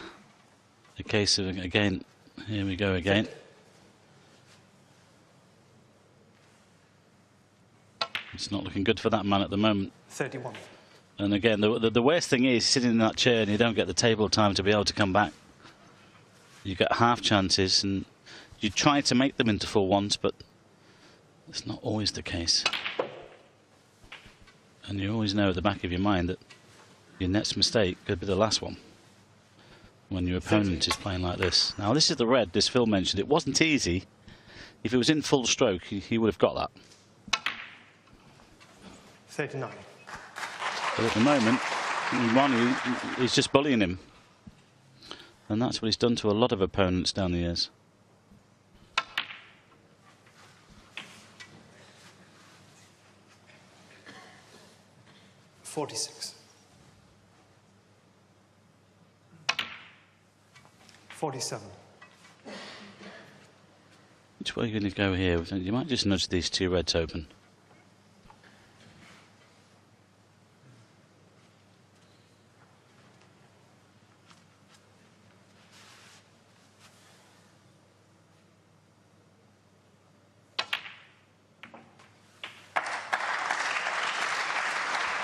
a case of, again, here we go again. It's not looking good for that man at the moment. 31. And again, the worst thing is sitting in that chair and you don't get the table time to be able to come back. You get half chances and you try to make them into full ones, but it's not always the case. And you always know at the back of your mind that your next mistake could be the last one when your opponent is playing like this. Now, this is the red, as Phil mentioned. It wasn't easy. If it was in full stroke, he would have got that. 39. But at the moment, Ronnie is just bullying him. And that's what he's done to a lot of opponents down the years. 46. 47. Which way are you going to go here? You might just nudge these two reds open.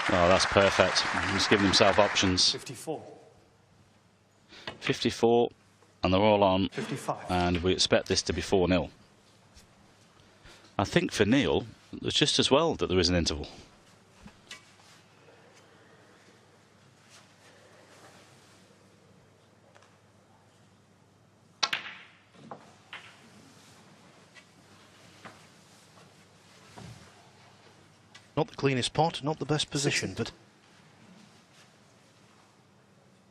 Oh, that's perfect. He's giving himself options. 54. 54, and they're all on. 55. And we expect this to be 4-0. I think for Neil, it's just as well that there is an interval. Not the cleanest pot, not the best position, but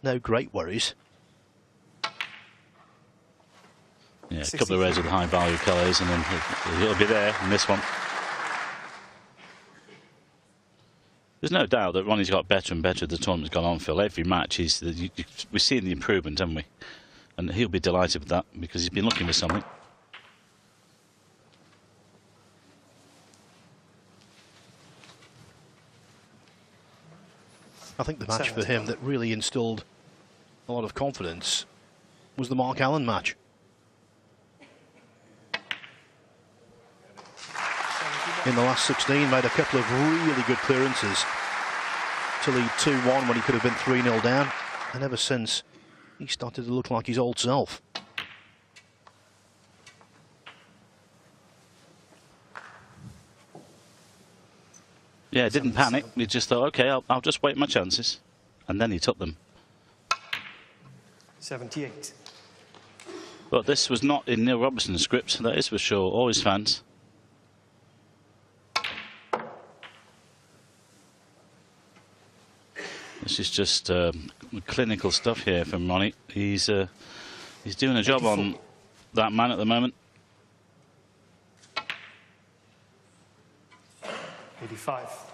no great worries. Yeah, a couple of reds with high value colours, and then he'll be there in this one. There's no doubt that Ronnie's got better and better as the tournament's gone on, Phil. Every match, we're seeing the improvement, haven't we? And he'll be delighted with that because he's been looking for something. I think the match for him that really instilled a lot of confidence was the Mark Allen match. In the last 16, made a couple of really good clearances to lead 2-1 when he could have been 3-0 down. And ever since, he started to look like his old self. Yeah, didn't panic. He just thought, OK, I'll just wait my chances. And then he took them. 78. But this was not in Neil Robertson's script, that is for sure, or his fans. This is just clinical stuff here from Ronnie. He's doing a job 84. on that man at the moment. 85.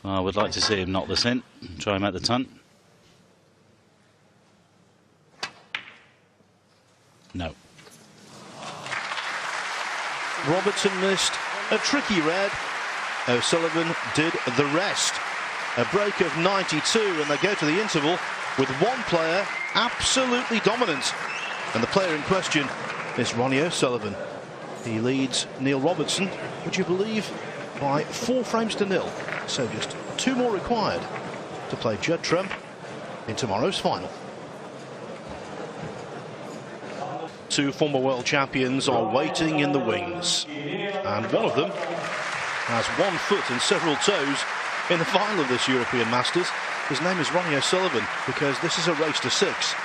I would like to see him knock this in, try him at the ton. No. Robertson missed a tricky red. O'Sullivan did the rest. A break of 92, and they go to the interval with one player absolutely dominant. And the player in question is Ronnie O'Sullivan. He leads Neil Robertson, would you believe, by 4 frames to 0. So just 2 more required to play Judd Trump in tomorrow's final. 2 former world champions are waiting in the wings, and one of them has 1 foot and several toes in the final of this European Masters. His name is Ronnie O'Sullivan, because this is a race to 6.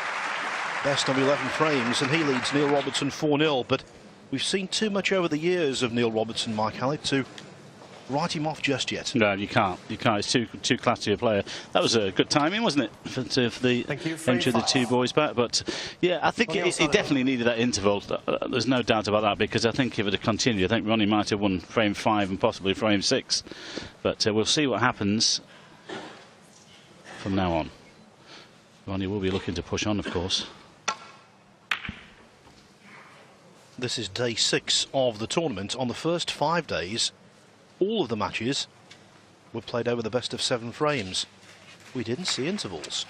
Best of 11 frames, and he leads Neil Robertson 4-0. But we've seen too much over the years of Neil Robertson, Mike Hallett, to write him off just yet. No, you can't. You can't. It's too classy a player. That was a good timing, wasn't it, for the entry of the 2 boys back? But yeah, I think he definitely needed that interval. There's no doubt about that, because I think if it had continued, I think Ronnie might have won frame 5 and possibly frame 6. But we'll see what happens from now on. Ronnie will be looking to push on, of course. This is day 6 of the tournament. On the first 5 days, all of the matches were played over the best of 7 frames. We didn't see intervals.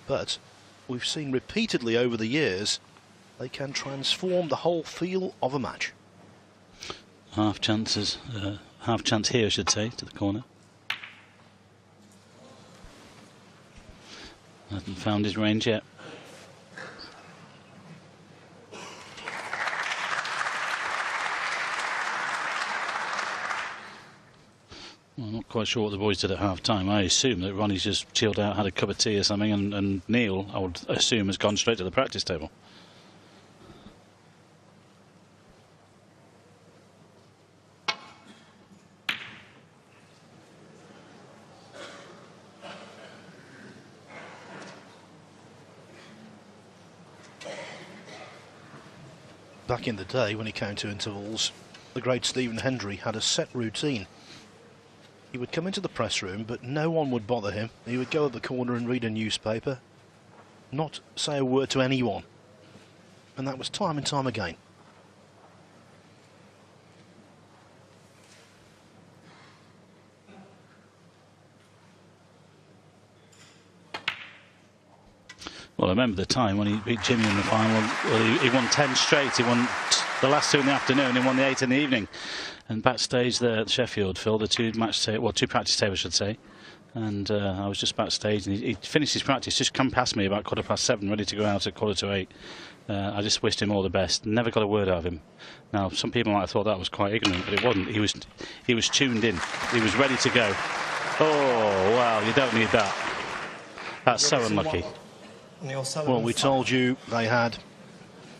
But we've seen repeatedly over the years they can transform the whole feel of a match. Half chance here, I should say, to the corner. Hasn't found his range yet. Well, I'm not quite sure what the boys did at half-time. I assume that Ronnie's just chilled out, had a cup of tea or something, and Neil, I would assume, has gone straight to the practice table. Back in the day, when he came to intervals, the great Stephen Hendry had a set routine. He would come into the press room, but no one would bother him. He would go at the corner and read a newspaper, not say a word to anyone. And that was time and time again. Well, I remember the time when he beat Jimmy in the final. Well, he won 10 straight. He won the last 2 in the afternoon. He won the 8 in the evening. And backstage there at Sheffield, Phil, the 2 practice tables, I should say. And I was just backstage, and he finished his practice, just come past me about 7:15, ready to go out at 7:45. I just wished him all the best. Never got a word out of him. Now, some people might have thought that was quite ignorant, but it wasn't. He was tuned in. He was ready to go. Oh, wow, you don't need that. That's so unlucky. Well, we told you they had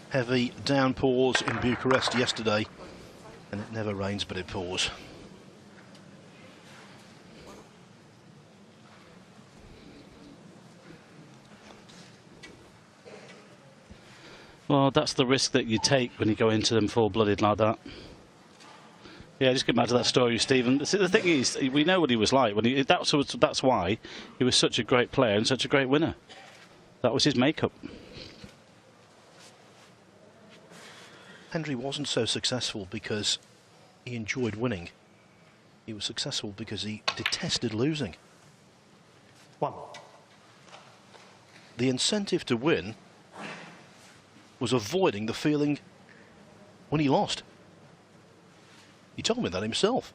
heavy downpours in Bucharest yesterday, and it never rains but it pours. Well, that's the risk that you take when you go into them full-blooded like that. Yeah, just get back to that story, Stephen. See, the thing is, we know what he was like. That's why he was such a great player and such a great winner. That was his makeup. Hendry wasn't so successful because he enjoyed winning. He was successful because he detested losing. 1. The incentive to win was avoiding the feeling when he lost. He told me that himself.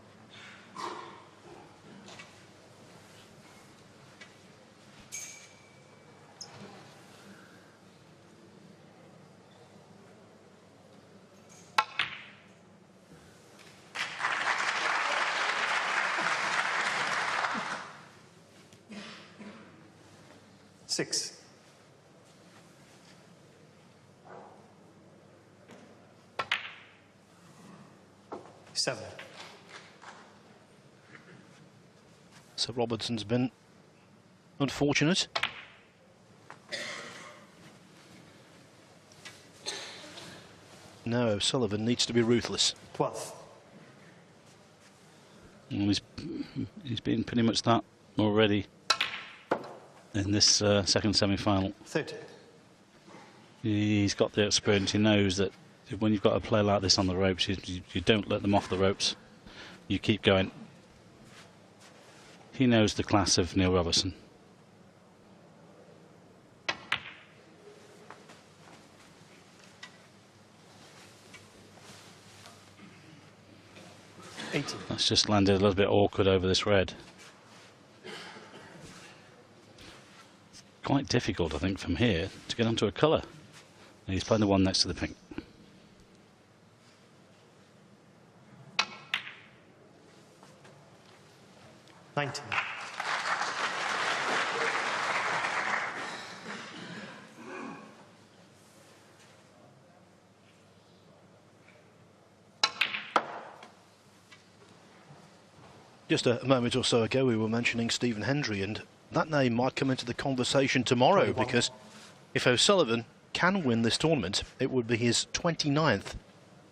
Six. 7. So Robertson's been unfortunate. No, O'Sullivan needs to be ruthless. 12. Well, he's been pretty much that already in this second semi-final. 13. He's got the experience. He knows that when you've got a player like this on the ropes, you don't let them off the ropes. You keep going. He knows the class of Neil Robertson. 18. That's just landed a little bit awkward over this red. Quite difficult, I think, from here to get onto a colour. And he's playing the one next to the pink. $19. Just a moment or so ago we were mentioning Stephen Hendry, and that name might come into the conversation tomorrow 21. because if O'Sullivan can win this tournament, it would be his 29th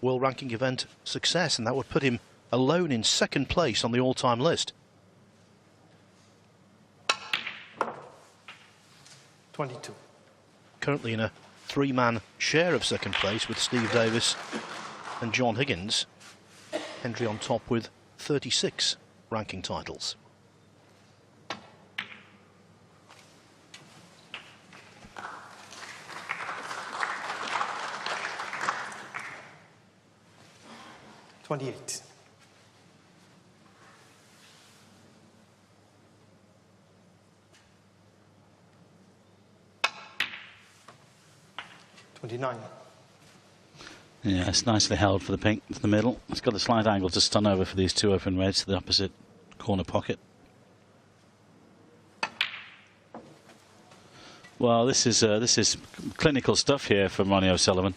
world ranking event success, and that would put him alone in second place on the all-time list. 22. Currently in a three-man share of second place with Steve Davis and John Higgins. Hendry on top with 36 ranking titles. $28. $29. Yeah, it's nicely held for the pink to the middle. It's got a slight angle to stun over for these two open reds to the opposite corner pocket. Well, this is clinical stuff here from Ronnie O'Sullivan.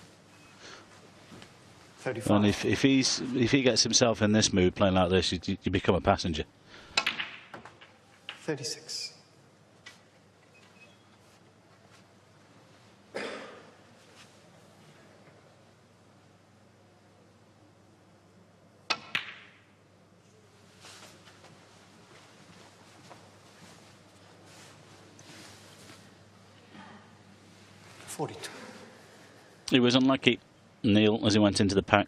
35. And if he gets himself in this mood playing like this, you become a passenger. 36. $42. He was unlucky, Neil, as he went into the pack.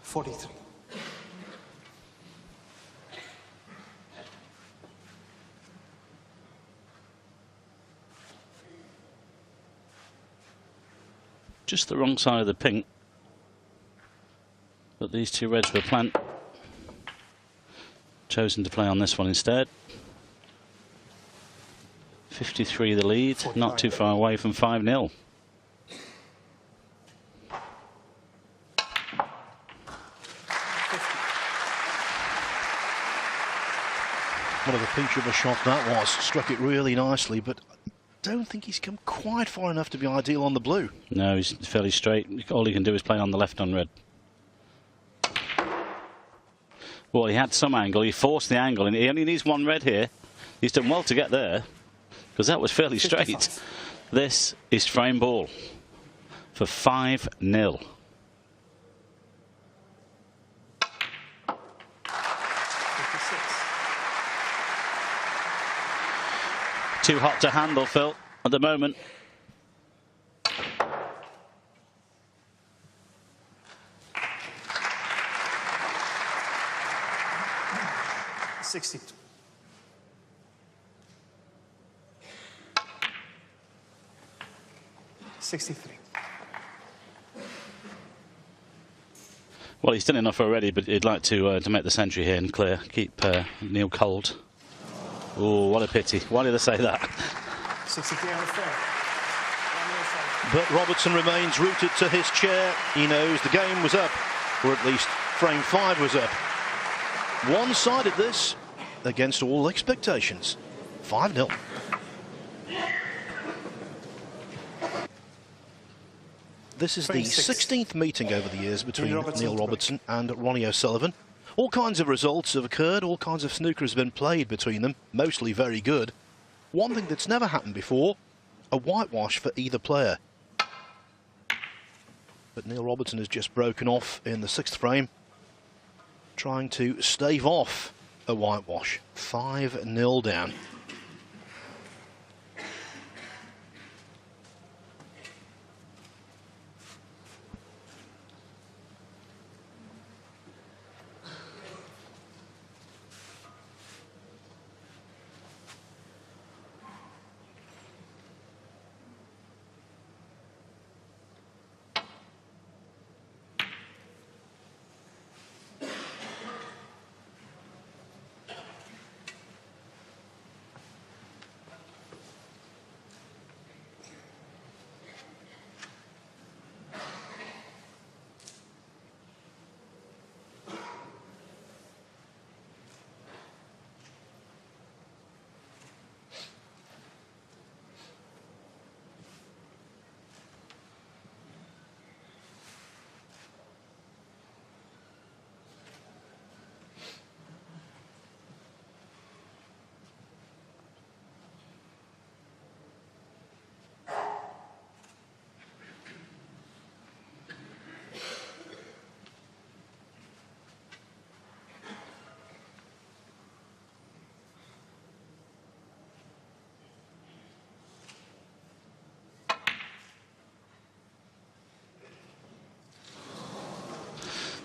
43. Just the wrong side of the pink. But these two reds were chosen to play on this one instead. 53 the lead, 49. not too far away from 5-0. What a feature of a shot that was. Struck it really nicely, but I don't think he's come quite far enough to be ideal on the blue. No, he's fairly straight. All he can do is play on the left on red. Well, he had some angle. He forced the angle, and he only needs one red here. He's done well to get there, because that was fairly 55. straight. This is frame ball for 5-0. 56. Too hot to handle, Phil, at the moment. $62. $63. Well, he's done enough already, but he'd like to make the century here and clear, keep Neil cold. Oh, what a pity. Why did I say that? 63 on the fair. But Robertson remains rooted to his chair. He knows the game was up, or at least frame 5 was up. One-sided this, against all expectations. 5-0. This is the 26. 16th meeting over the years between Neil Robertson Neil Robertson and Ronnie O'Sullivan. All kinds of results have occurred, all kinds of snooker has been played between them, mostly very good. One thing that's never happened before, a whitewash for either player. But Neil Robertson has just broken off in the 6th frame, trying to stave off a whitewash. 5-0 down.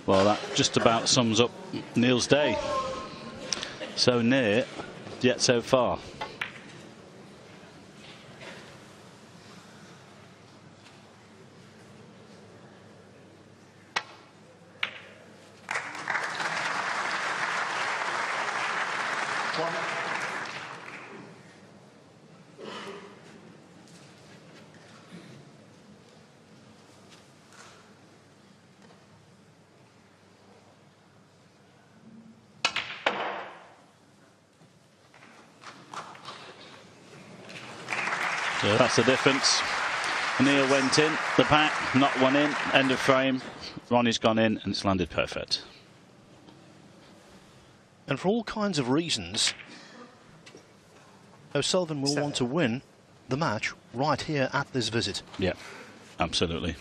Well, that just about sums up Neil's day. So near, yet so far. So that's the difference. Neil went in, the pack, not one in, end of frame. Ronnie's gone in and it's landed perfect. And for all kinds of reasons, O'Sullivan will want to win the match right here at this visit. Yeah, absolutely.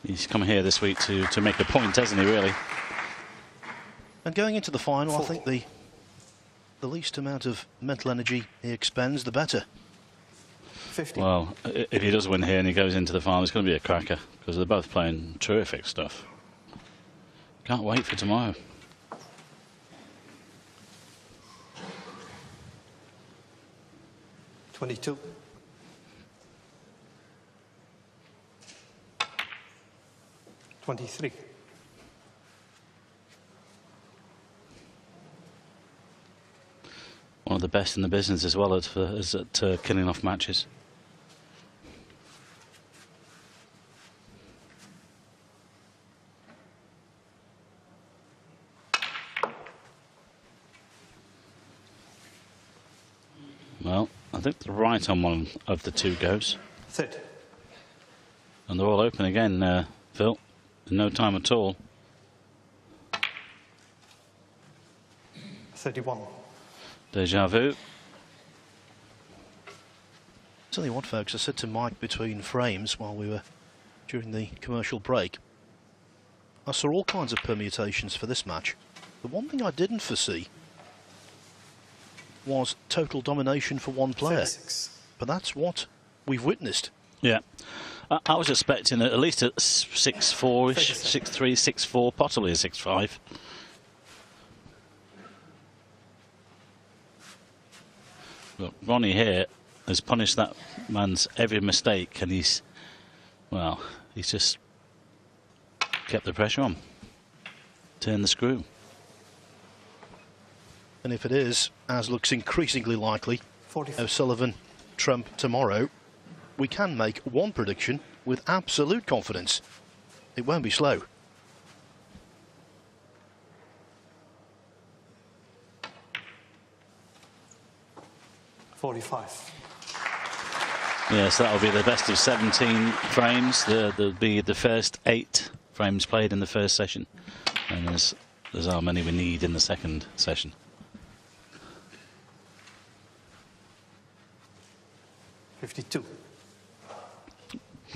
He's come here this week to make a point, hasn't he, really? And going into the final, I think the least amount of mental energy he expends, the better. 50. Well, if he does win here and he goes into the final, it's going to be a cracker, because they're both playing terrific stuff. Can't wait for tomorrow. $22. $23. One of the best in the business as well as at killing off matches. Well, I think they're right on one of the two goes. 30. And they're all open again, Phil, in no time at all. 31. Deja vu. Tell you what, folks, I said to Mike between frames while we were during the commercial break, I saw all kinds of permutations for this match. The one thing I didn't foresee was total domination for one player. 36. But that's what we've witnessed. Yeah. I was expecting at least a 6-4-ish, 6-3, 6-4, possibly a 6-5. But Ronnie here has punished that man's every mistake, and he's just kept the pressure on. Turn the screw. And if it is, as looks increasingly likely, 45. O'Sullivan trump tomorrow, we can make one prediction with absolute confidence. It won't be slow. $45. Yes, that'll be the best of 17 frames. There'll be the first 8 frames played in the first session, and there's how many we need in the second session. $52.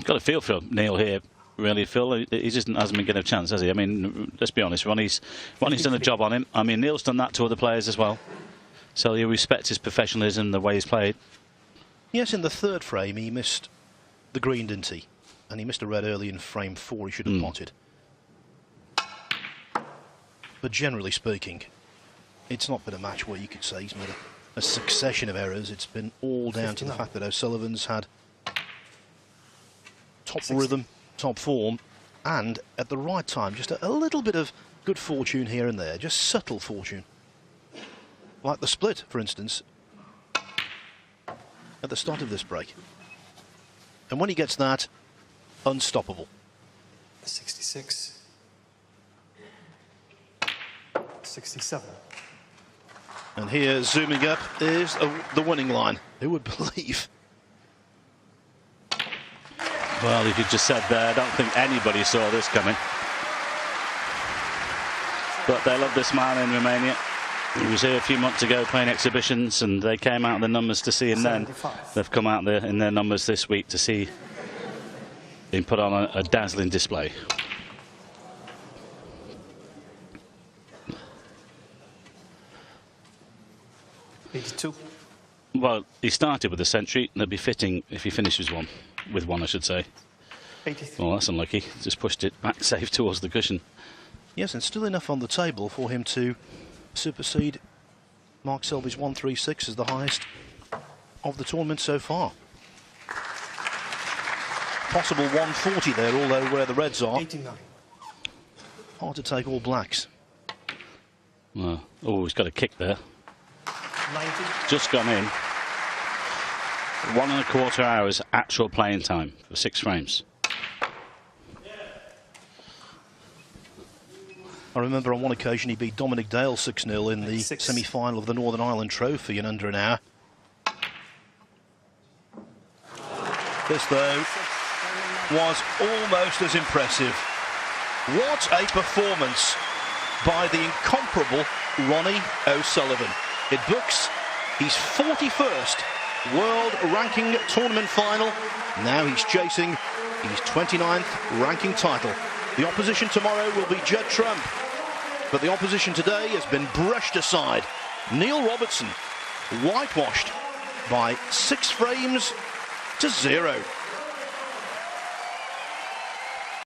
Got a feel for Neil here, really, Phil. He just hasn't been given a chance, has he? I mean, let's be honest, Ronnie's done a job on him. I mean, Neil's done that to other players as well. So you respect his professionalism, the way he's played. Yes, in the third frame he missed the green, didn't he? And he missed a red early in frame 4, he should have potted. But generally speaking, it's not been a match where you could say he's made a succession of errors. It's been all down to the fact that O'Sullivan's had top rhythm, top form, and at the right time, just a little bit of good fortune here and there, just subtle fortune. Like the split, for instance, at the start of this break. And when he gets that, unstoppable. 66. 67. And here, zooming up, is the winning line. Who would believe? Well, as you just said there, I don't think anybody saw this coming. But they love this man in Romania. He was here a few months ago playing exhibitions, and they came out in the numbers to see him then. 75. They've come out there in their numbers this week to see him put on a dazzling display. $82. Well, he started with a century, and it'd be fitting if he finishes with one, I should say. 83. Well, that's unlucky. Just pushed it back safe towards the cushion. Yes, and still enough on the table for him to supersede Mark Selby's 136 as the highest of the tournament so far. Possible 140 there, although where the Reds are, 89. hard to take all Blacks. Oh, he's got a kick there. 90. Just gone in. 1¼ hours actual playing time for 6 frames. I remember on one occasion he beat Dominic Dale 6-0 in the semi-final of the Northern Ireland Trophy in under an hour. This, though, was almost as impressive. What a performance by the incomparable Ronnie O'Sullivan. It books his 41st World Ranking Tournament final. Now he's chasing his 29th ranking title. The opposition tomorrow will be Judd Trump, but the opposition today has been brushed aside. Neil Robertson, whitewashed by 6 frames to 0.